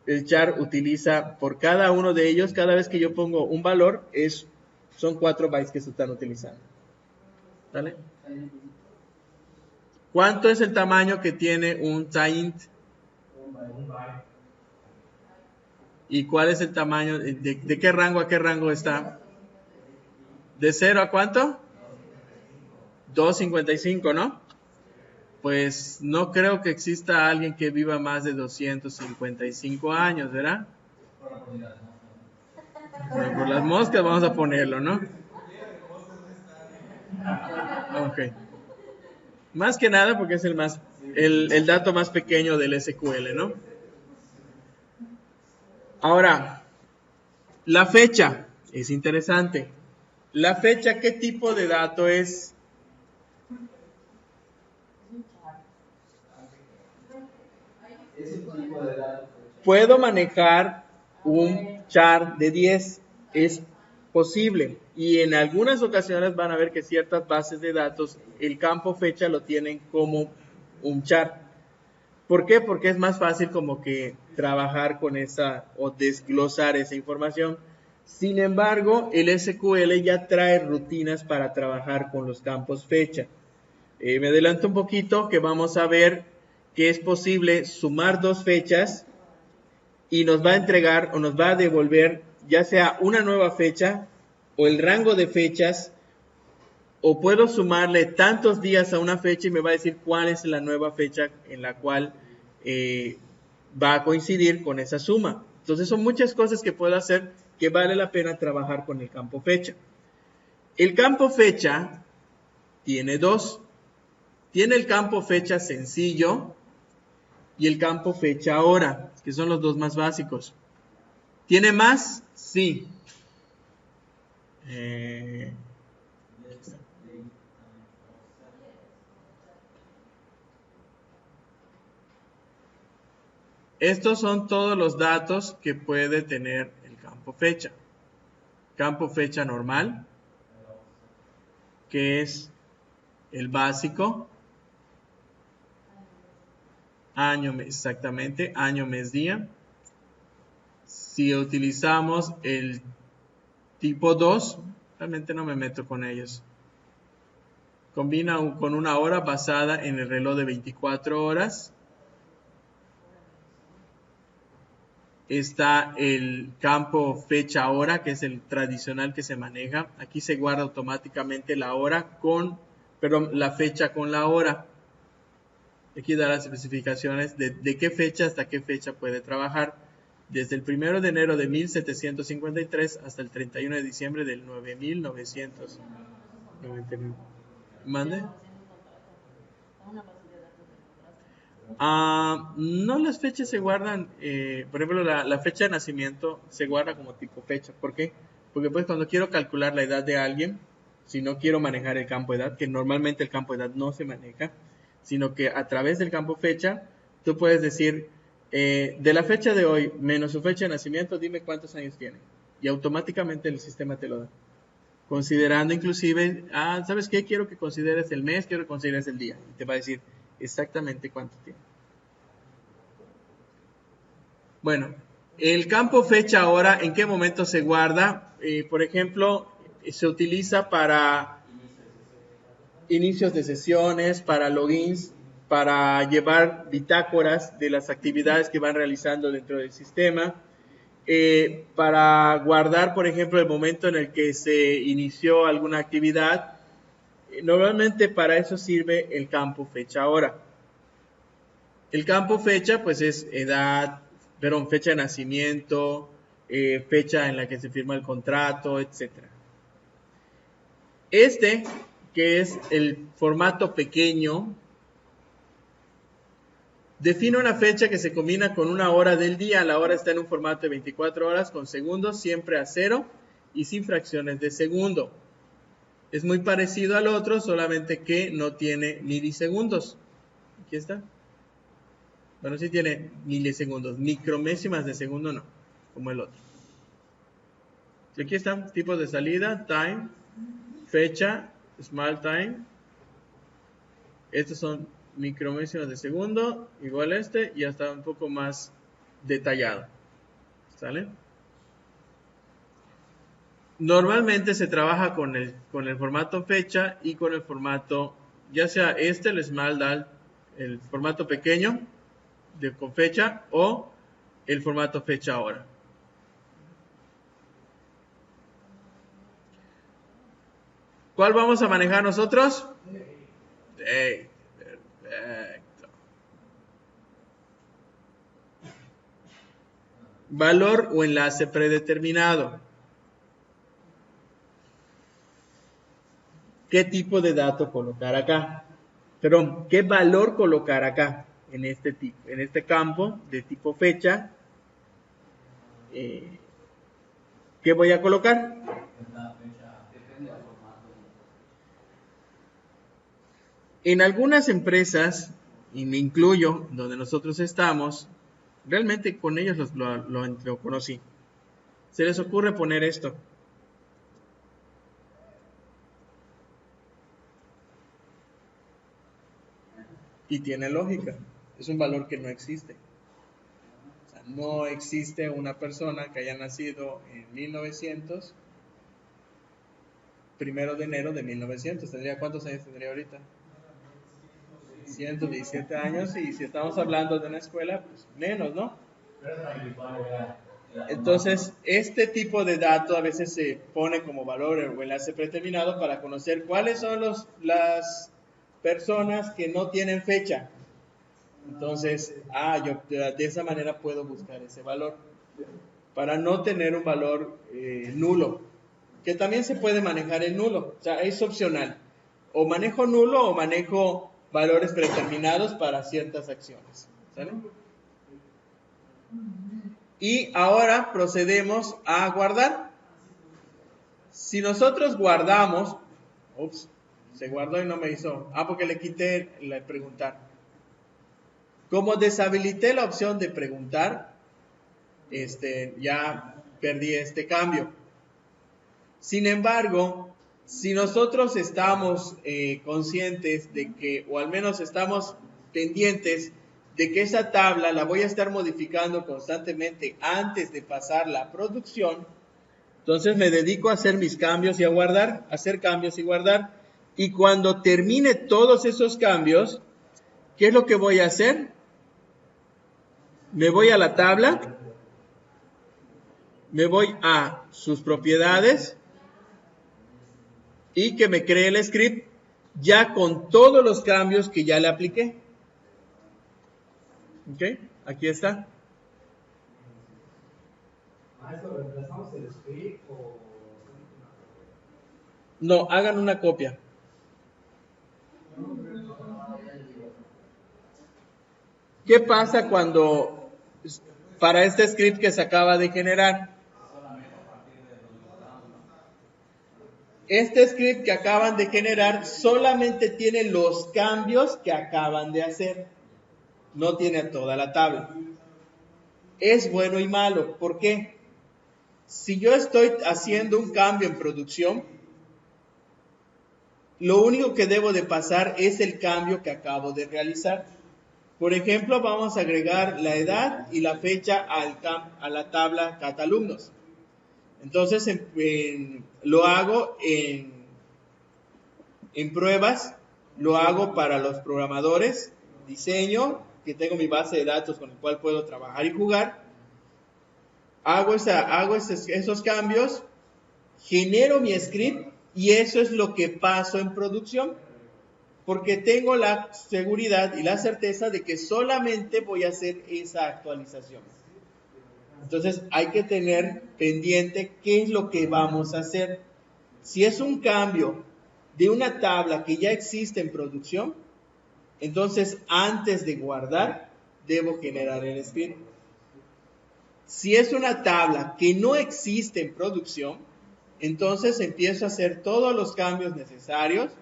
el char utiliza por cada uno de ellos, cada vez que yo pongo un valor, son 4 bytes que se están utilizando. ¿Vale? ¿Cuánto es el tamaño que tiene un int? ¿Y cuál es el tamaño? ¿De qué rango a qué rango está? ¿De 0 a cuánto? 255, ¿no? Pues no creo que exista alguien que viva más de 255 años, ¿verdad? Bueno, por las moscas vamos a ponerlo, ¿no? Ok. Más que nada porque es el dato más pequeño del SQL, ¿no? Ahora, la fecha es interesante. La fecha, ¿qué tipo de dato es? Puedo manejar un char de 10, es posible. Y en algunas ocasiones van a ver que ciertas bases de datos, el campo fecha lo tienen como un char. ¿Por qué? Porque es más fácil como que trabajar con esa o desglosar esa información. Sin embargo, el SQL ya trae rutinas para trabajar con los campos fecha. Me adelanto un poquito que vamos a ver que es posible sumar 2 fechas y nos va a entregar o nos va a devolver ya sea una nueva fecha o el rango de fechas, o puedo sumarle tantos días a una fecha y me va a decir cuál es la nueva fecha en la cual va a coincidir con esa suma. Entonces son muchas cosas que puedo hacer que vale la pena trabajar con el campo fecha. El campo fecha tiene 2. Tiene el campo fecha sencillo y el campo fecha hora, que son los 2 más básicos. ¿Tiene más? Sí. Estos son todos los datos que puede tener el campo fecha. Campo fecha normal, que es el básico. Año, exactamente, año, mes, día. Si utilizamos el tipo 2, realmente no me meto con ellos. Combina con una hora basada en el reloj de 24 horas. Está el campo fecha hora, que es el tradicional que se maneja. Aquí se guarda automáticamente la hora la fecha con la hora. Aquí da las especificaciones de qué fecha hasta qué fecha puede trabajar. Desde el 1 de enero de 1753 hasta el 31 de diciembre del 9999. ¿Mande? No, las fechas se guardan, por ejemplo, la fecha de nacimiento se guarda como tipo fecha. ¿Por qué? Porque pues cuando quiero calcular la edad de alguien, si no quiero manejar el campo de edad, que normalmente el campo de edad no se maneja, sino que a través del campo fecha, tú puedes decir, de la fecha de hoy menos su fecha de nacimiento, dime cuántos años tiene. Y automáticamente el sistema te lo da. Considerando inclusive, ¿sabes qué? Quiero que consideres el mes, quiero que consideres el día. Y te va a decir exactamente cuánto tiene. Bueno, el campo fecha ahora, ¿en qué momento se guarda? Por ejemplo, se utiliza para inicios de sesiones, para logins, para llevar bitácoras de las actividades que van realizando dentro del sistema, para guardar, por ejemplo, el momento en el que se inició alguna actividad. Normalmente para eso sirve el campo fecha ahora. El campo fecha, pues es edad, fecha de nacimiento, fecha en la que se firma el contrato, etc. Este, que es el formato pequeño, define una fecha que se combina con una hora del día. La hora está en un formato de 24 horas con segundos, siempre a 0 y sin fracciones de segundo. Es muy parecido al otro, solamente que no tiene milisegundos. Aquí está. Bueno, sí tiene milisegundos, micromésimas de segundo no, como el otro. Y aquí están tipos de salida, time, fecha, small time. Estos son micromésimas de segundo, igual este, y hasta un poco más detallado. ¿Sale? Normalmente se trabaja con el formato fecha y con el formato, ya sea el small dal, el formato pequeño con fecha, o el formato fecha ahora. ¿Cuál vamos a manejar nosotros? Perfecto. Valor o enlace predeterminado. ¿Qué tipo de dato colocar acá? Perdón, ¿qué valor colocar acá? En este campo de tipo fecha. ¿Qué voy a colocar? En algunas empresas, y me incluyo, donde nosotros estamos, realmente con ellos lo conocí. Se les ocurre poner esto. Y tiene lógica. Es un valor que no existe. O sea, no existe una persona que haya nacido en 1900, 1 de enero de 1900. ¿Cuántos años tendría ahorita? 117 años, y si estamos hablando de una escuela, pues menos, ¿no? Entonces, este tipo de dato a veces se pone como valor o enlace predeterminado para conocer cuáles son las personas que no tienen fecha. Entonces, yo de esa manera puedo buscar ese valor para no tener un valor nulo, que también se puede manejar en nulo, o sea, es opcional. O manejo nulo o manejo valores predeterminados para ciertas acciones. ¿Sale? Y ahora procedemos a guardar. Si nosotros guardamos, se guardó y no me hizo, porque le quité el preguntar. Como deshabilité la opción de preguntar, ya perdí este cambio. Sin embargo, si nosotros estamos conscientes de que, o al menos estamos pendientes de que esa tabla la voy a estar modificando constantemente antes de pasar la producción, entonces me dedico a hacer mis cambios y a guardar, hacer cambios y guardar. Y cuando termine todos esos cambios, ¿qué es lo que voy a hacer? Me voy a la tabla, me voy a sus propiedades y que me cree el script ya con todos los cambios que ya le apliqué. ¿Ok? Aquí está. Maestro, ¿reemplazamos el script o...? No, hagan una copia. ¿Qué pasa cuando, para este script que se acaba de generar? Este script que acaban de generar solamente tiene los cambios que acaban de hacer. No tiene toda la tabla. Es bueno y malo. ¿Por qué? Si yo estoy haciendo un cambio en producción, lo único que debo de pasar es el cambio que acabo de realizar. Por ejemplo, vamos a agregar la edad y la fecha a la tabla catalumnos. Entonces, lo hago en pruebas, lo hago para los programadores, diseño, que tengo mi base de datos con el cual puedo trabajar y jugar. Hago esos cambios, genero mi script y eso es lo que paso en producción. Porque tengo la seguridad y la certeza de que solamente voy a hacer esa actualización. Entonces hay que tener pendiente qué es lo que vamos a hacer. Si es un cambio de una tabla que ya existe en producción, entonces antes de guardar, debo generar el script. Si es una tabla que no existe en producción, entonces empiezo a hacer todos los cambios necesarios.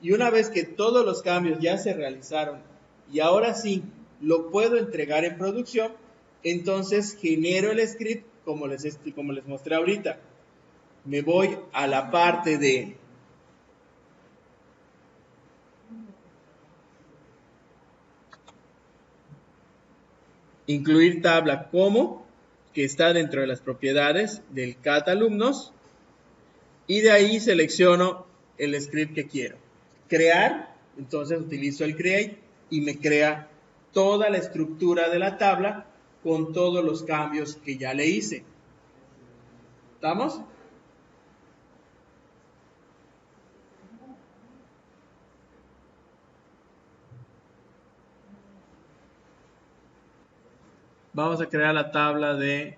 Y una vez que todos los cambios ya se realizaron y ahora sí lo puedo entregar en producción, entonces genero el script como les mostré ahorita. Me voy a la parte de incluir tabla como, que está dentro de las propiedades del catalumnos, y de ahí selecciono el script que quiero. Crear, entonces utilizo el create y me crea toda la estructura de la tabla con todos los cambios que ya le hice. ¿Estamos? Vamos a crear la tabla de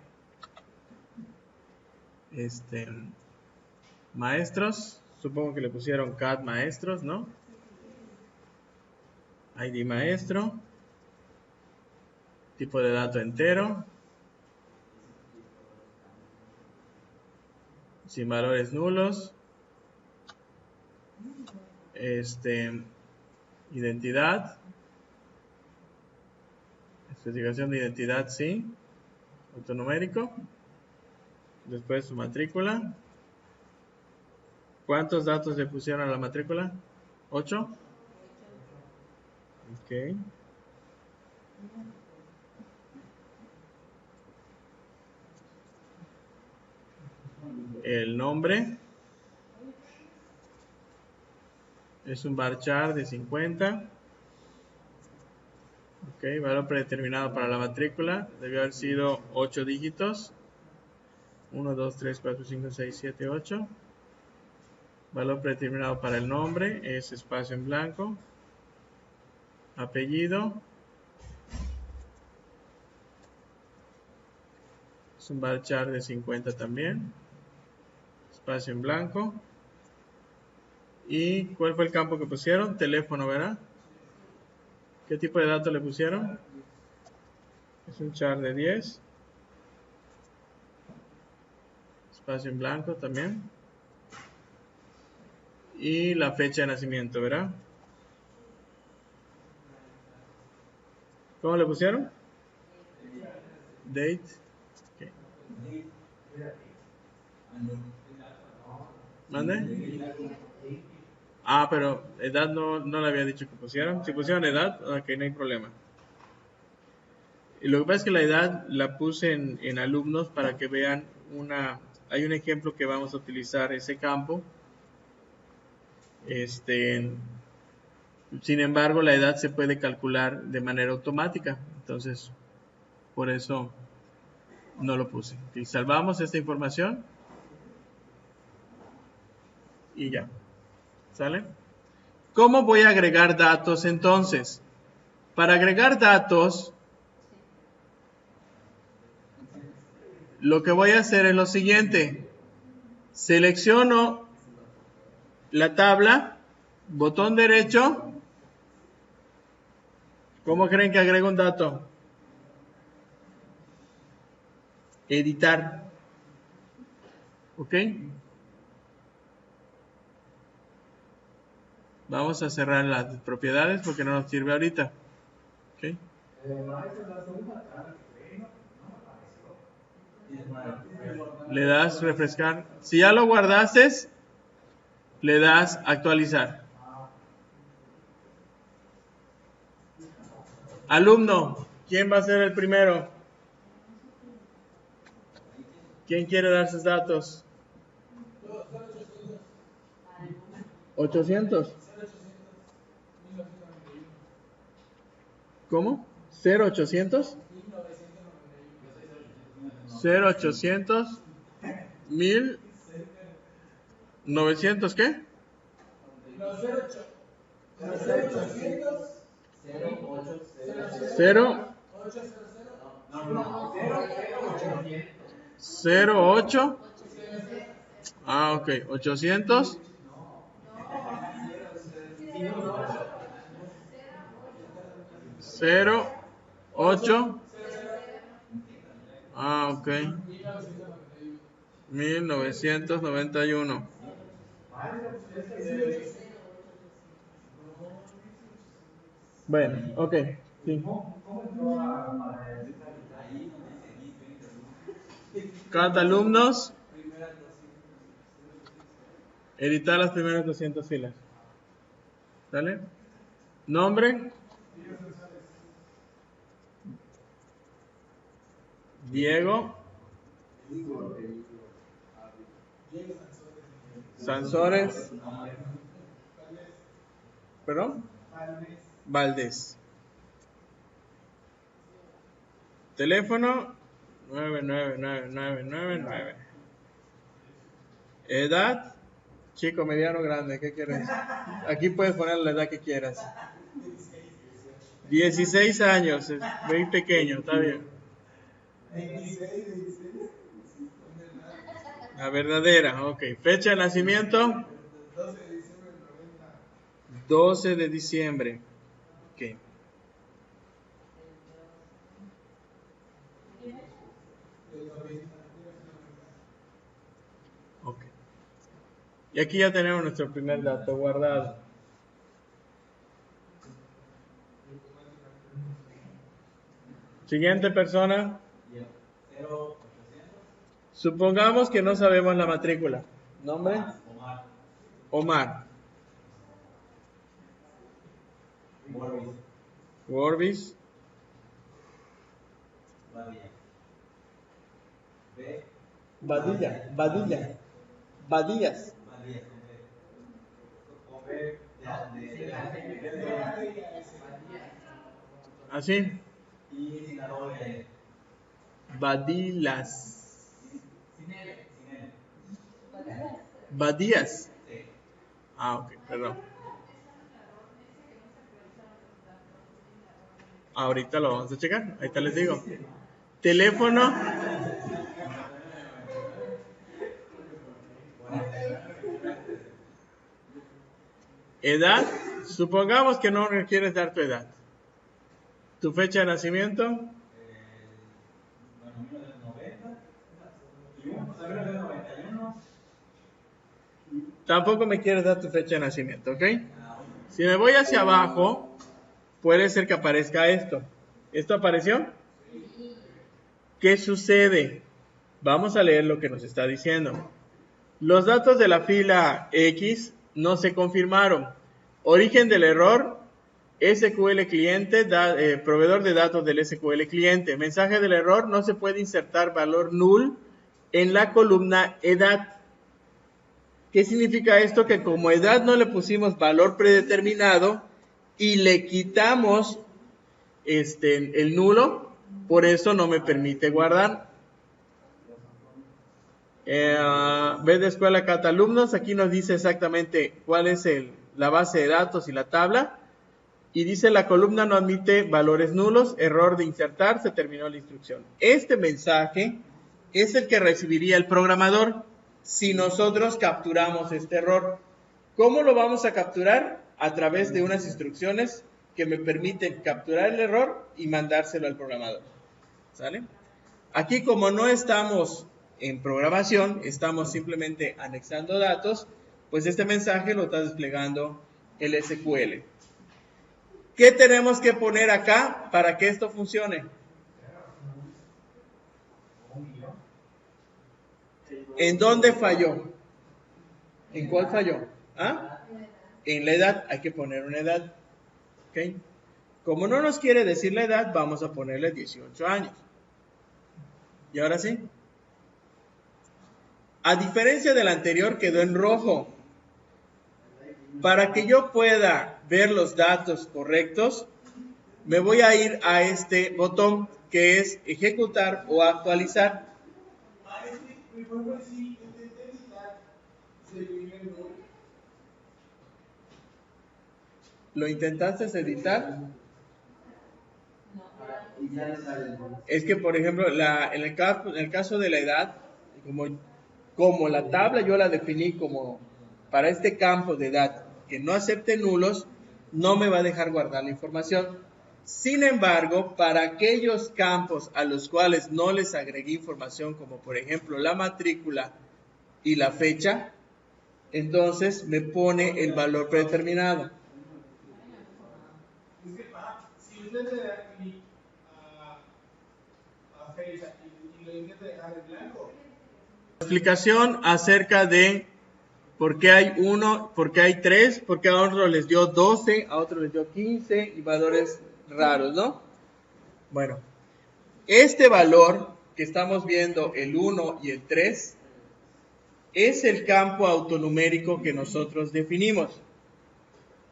maestros. Supongo que le pusieron cat maestros, ¿no? ID maestro. Tipo de dato entero. Sin valores nulos. Identidad. Especificación de identidad, sí. Autonumérico. Después su matrícula. ¿Cuántos datos le pusieron a la matrícula? ¿8? Ok. El nombre. Es un varchar de 50. Ok, valor predeterminado para la matrícula. Debió haber sido 8 dígitos. 1, 2, 3, 4, 5, 6, 7, 8. Valor predeterminado para el nombre es espacio en blanco. Apellido. Es un varchar de 50 también. Espacio en blanco. ¿Y cuál fue el campo que pusieron? Teléfono, ¿verdad? ¿Qué tipo de datos le pusieron? Es un char de 10. Espacio en blanco también. Y la fecha de nacimiento, ¿verdad? ¿Cómo le pusieron? Date. Okay. ¿Mande? Ah, pero edad no le había dicho que pusieran. Si pusieron edad, ok, no hay problema. Y lo que pasa es que la edad la puse en alumnos para que vean hay un ejemplo que vamos a utilizar ese campo. Sin embargo, la edad se puede calcular de manera automática. Entonces, por eso no lo puse. Y salvamos esta información. Y ya. ¿Sale? ¿Cómo voy a agregar datos entonces? Para agregar datos, lo que voy a hacer es lo siguiente. Selecciono la tabla, botón derecho, ¿Cómo creen que agrego un dato? Editar. ¿Ok? Vamos a cerrar las propiedades porque no nos sirve ahorita. ¿Ok? Le das refrescar. Si ya lo guardaste, le das actualizar. Alumno, ¿quién va a ser el primero? ¿Quién quiere dar sus datos? 800. ¿Cómo? 0800. 0800. 1900, ¿qué? 08. Ah, ok. 800. 08. Ah, ok. 1991. Bueno, ok. Sí. Cada alumnos. Editar las primeras 200 filas. ¿Sale? Nombre. Diego. Sansores. ¿Perdón? Valdés. Teléfono 99999. Edad, chico, mediano, grande, ¿qué quieres? Aquí puedes poner la edad que quieras. 16 años, es muy pequeño, está bien. La verdadera, ok. Fecha de nacimiento 12 de diciembre. Ok. Ok. Y aquí ya tenemos nuestro primer dato guardado. Siguiente persona. Supongamos que no sabemos la matrícula. ¿Nombre? Omar. Worbis. Badillas. ¿Así? Badilas. Badías. Ah, ok, perdón. Ahorita lo vamos a checar. Ahorita les digo. Teléfono. Edad. Supongamos que no quieres dar tu edad. Tu fecha de nacimiento. Tampoco me quieres dar tu fecha de nacimiento, ¿ok? Si me voy hacia abajo, puede ser que aparezca esto. ¿Esto apareció? ¿Qué sucede? Vamos a leer lo que nos está diciendo. Los datos de la fila X no se confirmaron. Origen del error, SQL cliente, proveedor de datos del SQL cliente. Mensaje del error, no se puede insertar valor null en la columna edad. ¿Qué significa esto? Que como edad no le pusimos valor predeterminado y le quitamos el nulo, por eso no me permite guardar. Vez de escuela cata alumnos, aquí nos dice exactamente cuál es la base de datos y la tabla. Y dice la columna no admite valores nulos, error de insertar, se terminó la instrucción. Este mensaje es el que recibiría el programador si nosotros capturamos este error. ¿Cómo lo vamos a capturar? A través de unas instrucciones que me permiten capturar el error y mandárselo al programador. ¿Sale? Aquí, como no estamos en programación, estamos simplemente anexando datos, pues este mensaje lo está desplegando el SQL. ¿Qué tenemos que poner acá para que esto funcione? ¿En dónde falló? ¿En cuál falló? ¿Ah? En la edad, hay que poner una edad. ¿Ok? Como no nos quiere decir la edad, vamos a ponerle 18 años. ¿Y ahora sí? A diferencia del anterior, quedó en rojo. Para que yo pueda ver los datos correctos, me voy a ir a este botón que es ejecutar o actualizar. ¿Lo intentaste editar? Es que, por ejemplo, en el caso de la edad, como la tabla yo la definí como para este campo de edad que no acepte nulos, no me va a dejar guardar la información. Sin embargo, para aquellos campos a los cuales no les agregué información, como por ejemplo la matrícula y la fecha, entonces me pone el valor predeterminado. Es que, si usted le da clic a fecha y lo intenta dejar en blanco. Explicación acerca de por qué hay 1, por qué hay 3, por qué a otros les dio 12, a otros les dio 15 y valores raros, ¿no? Bueno, este valor que estamos viendo, el 1 y el 3, es el campo autonumérico que nosotros definimos.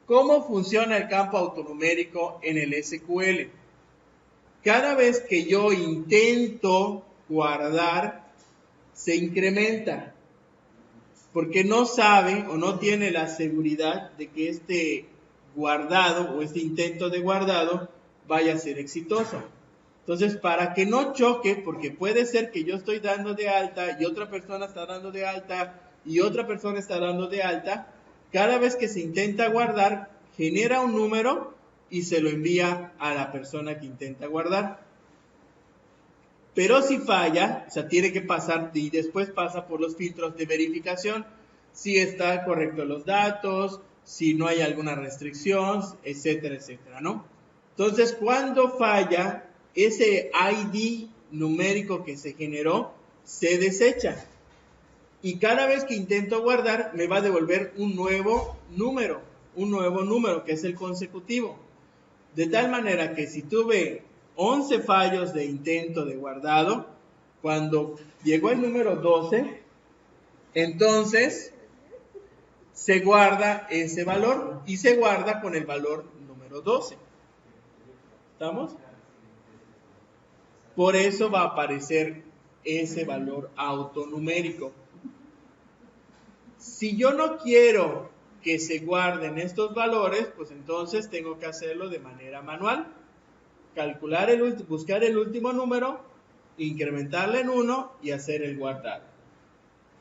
¿Cómo funciona el campo autonumérico en el SQL? Cada vez que yo intento guardar, se incrementa, porque no sabe o no tiene la seguridad de que este guardado o este intento de guardado vaya a ser exitoso. Entonces, para que no choque, porque puede ser que yo estoy dando de alta y otra persona está dando de alta y otra persona está dando de alta, cada vez que se intenta guardar, genera un número y se lo envía a la persona que intenta guardar. Pero si falla, o sea, tiene que pasar y después pasa por los filtros de verificación, si está correcto los datos, si no hay alguna restricción, etcétera, etcétera, ¿no? Entonces, cuando falla, ese ID numérico que se generó se desecha. Y cada vez que intento guardar, me va a devolver un nuevo número que es el consecutivo. De tal manera que si tuve 11 fallos de intento de guardado, cuando llegó el número 12, entonces se guarda ese valor y se guarda con el valor número 12. ¿Estamos? Por eso va a aparecer ese valor autonumérico. Si yo no quiero que se guarden estos valores, pues entonces tengo que hacerlo de manera manual. Buscar el último número, incrementarle en 1 y hacer el guardado.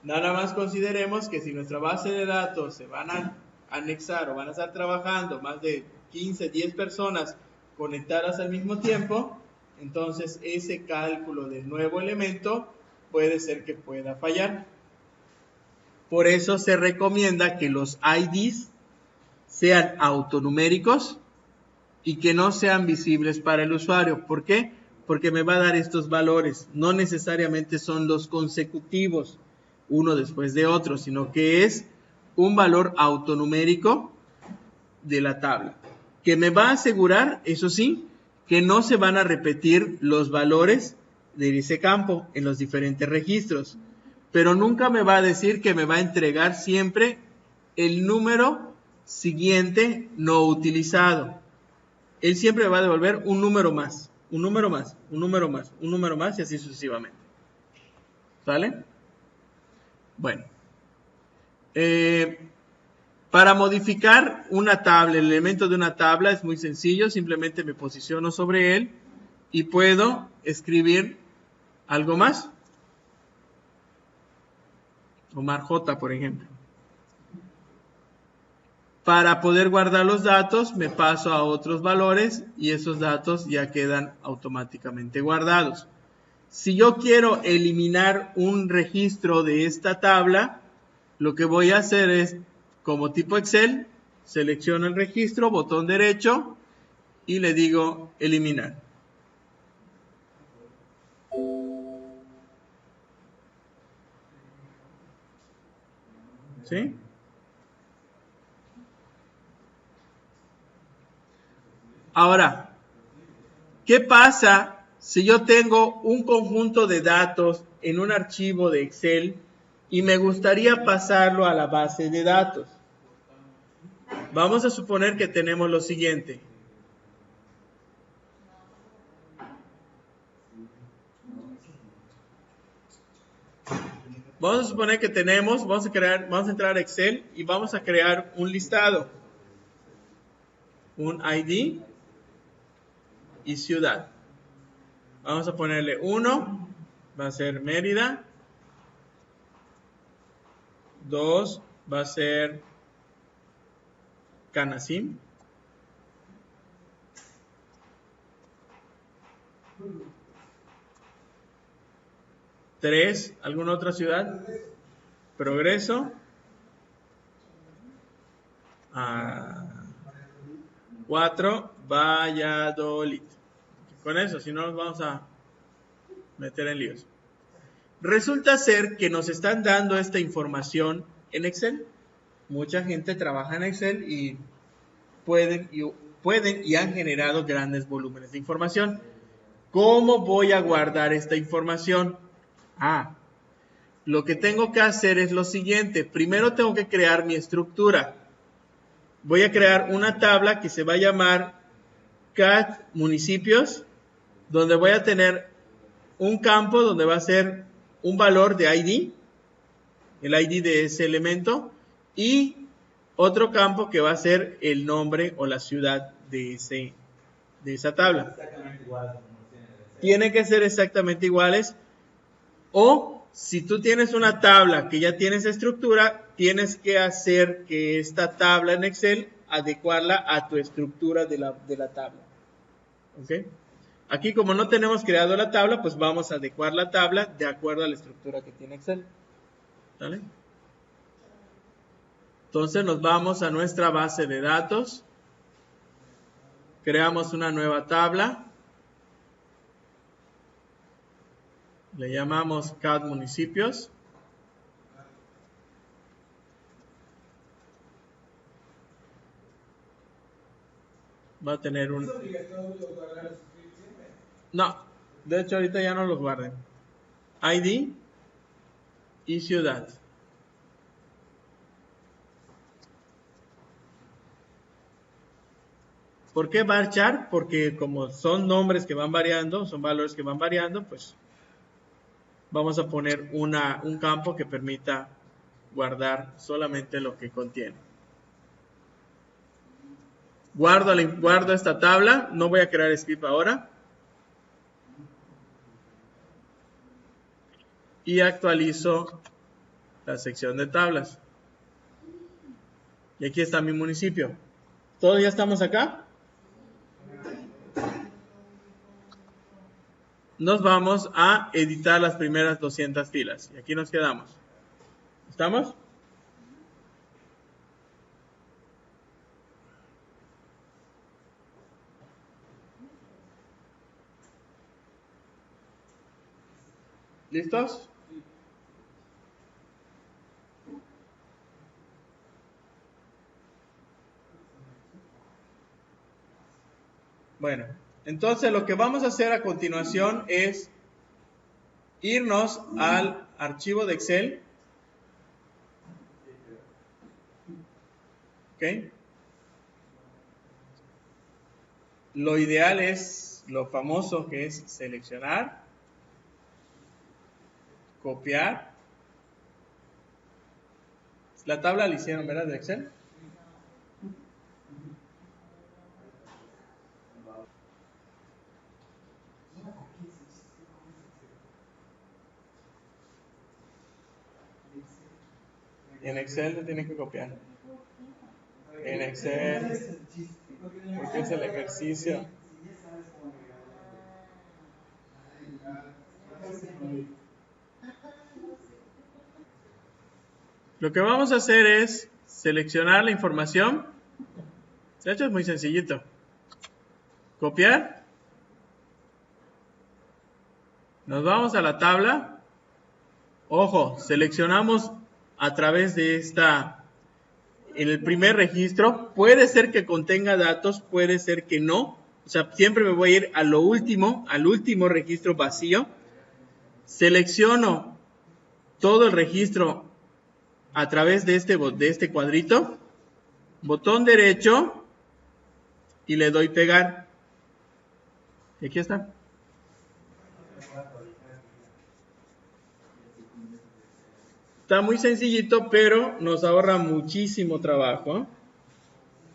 Nada más consideremos que si nuestra base de datos se van a anexar o van a estar trabajando más de 15, 10 personas conectadas al mismo tiempo, entonces ese cálculo del nuevo elemento puede ser que pueda fallar. Por eso se recomienda que los IDs sean autonuméricos y que no sean visibles para el usuario. ¿Por qué? Porque me va a dar estos valores. No necesariamente son los consecutivos, uno después de otro, sino que es un valor autonumérico de la tabla, que me va a asegurar, eso sí, que no se van a repetir los valores de ese campo en los diferentes registros, pero nunca me va a decir que me va a entregar siempre el número siguiente no utilizado. Él siempre va a devolver un número más, un número más, un número más, un número más y así sucesivamente. ¿Sale? Bueno. Para modificar una tabla, el elemento de una tabla es muy sencillo. Simplemente me posiciono sobre él y puedo escribir algo más. Omar J, por ejemplo. Para poder guardar los datos, me paso a otros valores y esos datos ya quedan automáticamente guardados. Si yo quiero eliminar un registro de esta tabla, lo que voy a hacer es, como tipo Excel, selecciono el registro, botón derecho y le digo eliminar. ¿Sí? Ahora, ¿qué pasa si yo tengo un conjunto de datos en un archivo de Excel y me gustaría pasarlo a la base de datos? Vamos a suponer que tenemos lo siguiente. Vamos a suponer que tenemos, vamos a entrar a Excel y vamos a crear un listado. Un ID y ciudad. Vamos a ponerle 1, va a ser Mérida. 2 va a ser Canacín. 3, ¿alguna otra ciudad? Progreso. 4, Valladolid. Con eso, si no nos vamos a meter en líos. Resulta ser que nos están dando esta información en Excel. Mucha gente trabaja en Excel y pueden y han generado grandes volúmenes de información. ¿Cómo voy a guardar esta información? Lo que tengo que hacer es lo siguiente. Primero tengo que crear mi estructura. Voy a crear una tabla que se va a llamar CAT municipios, donde voy a tener un campo donde va a ser un valor de ID, el ID de ese elemento, y otro campo que va a ser el nombre o la ciudad de esa tabla. Tiene que ser exactamente iguales. O si tú tienes una tabla que ya tienes estructura, tienes que hacer que esta tabla en Excel adecuarla a tu estructura de la tabla. ¿Ok? Aquí como no tenemos creado la tabla, pues vamos a adecuar la tabla de acuerdo a la estructura que tiene Excel. ¿Vale? Entonces nos vamos a nuestra base de datos. Creamos una nueva tabla. Le llamamos CAD municipios. Va a tener un... No, de hecho ahorita ya no los guarden. ID y ciudad. ¿Por qué varchar? Porque como son nombres que van variando, son valores que van variando, pues vamos a poner un campo que permita guardar solamente lo que contiene. Guardo esta tabla, no voy a crear script ahora. Y actualizo la sección de tablas. Y aquí está mi municipio. ¿Todos ya estamos acá? Nos vamos a editar las primeras 200 filas. Y aquí nos quedamos. ¿Estamos? ¿Listos? Bueno, entonces lo que vamos a hacer a continuación es irnos al archivo de Excel. ¿Ok? Lo ideal es lo famoso que es seleccionar, copiar. La tabla la hicieron, ¿verdad? De Excel. En Excel te tienes que copiar. en Excel, porque es el ejercicio. Lo que vamos a hacer es seleccionar la información. De hecho es muy sencillito. Copiar. Nos vamos a la tabla. Ojo, seleccionamos a través de esta, en el primer registro. Puede ser que contenga datos, puede ser que no. O sea, siempre me voy a ir a lo último, al último registro vacío. Selecciono todo el registro a través de este cuadrito. Botón derecho y le doy pegar. Y aquí está. Está muy sencillito, pero nos ahorra muchísimo trabajo.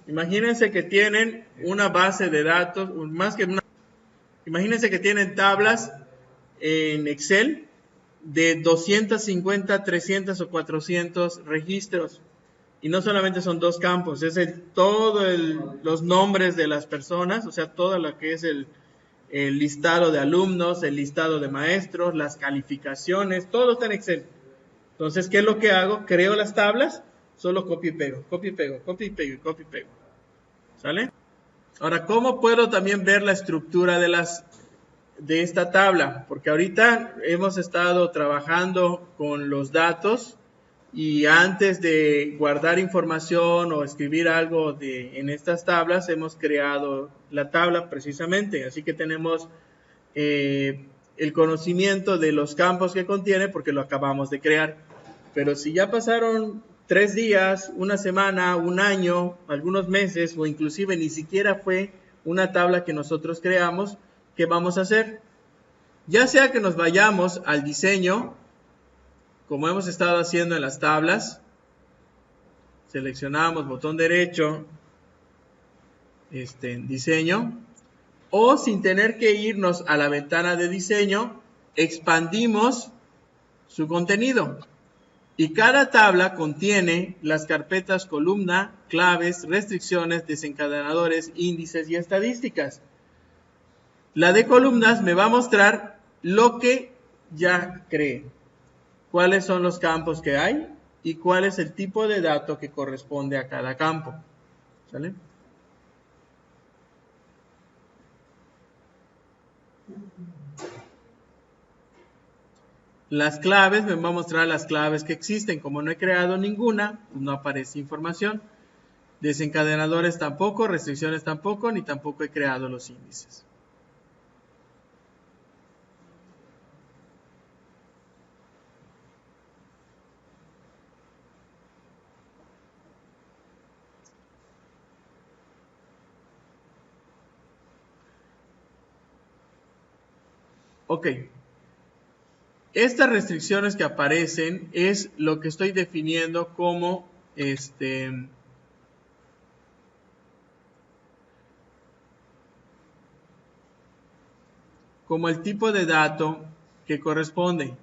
Imagínense que tienen una base de datos, imagínense que tienen tablas en Excel de 250, 300 o 400 registros. Y no solamente son dos campos, es los nombres de las personas, o sea, todo lo que es el listado de alumnos, el listado de maestros, las calificaciones, todo está en Excel. Entonces, ¿qué es lo que hago? Creo las tablas, solo copio y pego, copio y pego, copio y pego y copio y pego. ¿Sale? Ahora, ¿cómo puedo también ver la estructura de esta tabla? Porque ahorita hemos estado trabajando con los datos y antes de guardar información o escribir algo en estas tablas, hemos creado la tabla precisamente. Así que tenemos el conocimiento de los campos que contiene porque lo acabamos de crear. Pero si ya pasaron 3 días, una semana, un año, algunos meses o inclusive ni siquiera fue una tabla que nosotros creamos, ¿qué vamos a hacer? Ya sea que nos vayamos al diseño, como hemos estado haciendo en las tablas, seleccionamos botón derecho, diseño, o sin tener que irnos a la ventana de diseño, expandimos su contenido. Y cada tabla contiene las carpetas columna, claves, restricciones, desencadenadores, índices y estadísticas. La de columnas me va a mostrar lo que ya creé. Cuáles son los campos que hay y cuál es el tipo de dato que corresponde a cada campo. ¿Sale? Las claves, me va a mostrar las claves que existen. Como no he creado ninguna, pues no aparece información. Desencadenadores tampoco, restricciones tampoco, ni tampoco he creado los índices. Ok. Estas restricciones que aparecen es lo que estoy definiendo como como el tipo de dato que corresponde.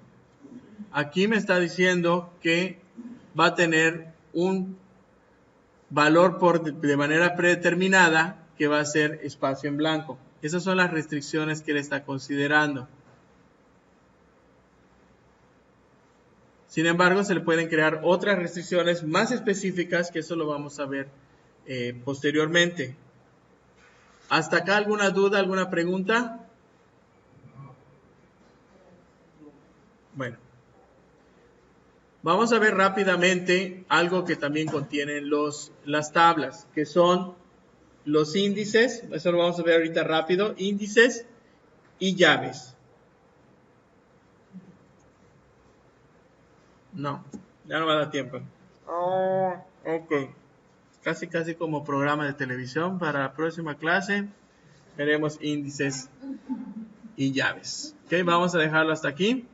Aquí me está diciendo que va a tener un valor de manera predeterminada que va a ser espacio en blanco. Esas son las restricciones que él está considerando. Sin embargo, se le pueden crear otras restricciones más específicas, que eso lo vamos a ver posteriormente. ¿Hasta acá alguna duda, alguna pregunta? Bueno. Vamos a ver rápidamente algo que también contienen las tablas, que son los índices. Eso lo vamos a ver ahorita rápido. Índices y llaves. No, ya no va a dar tiempo. Ok. Casi como programa de televisión. Para la próxima clase veremos índices y llaves. Ok, vamos a dejarlo hasta aquí.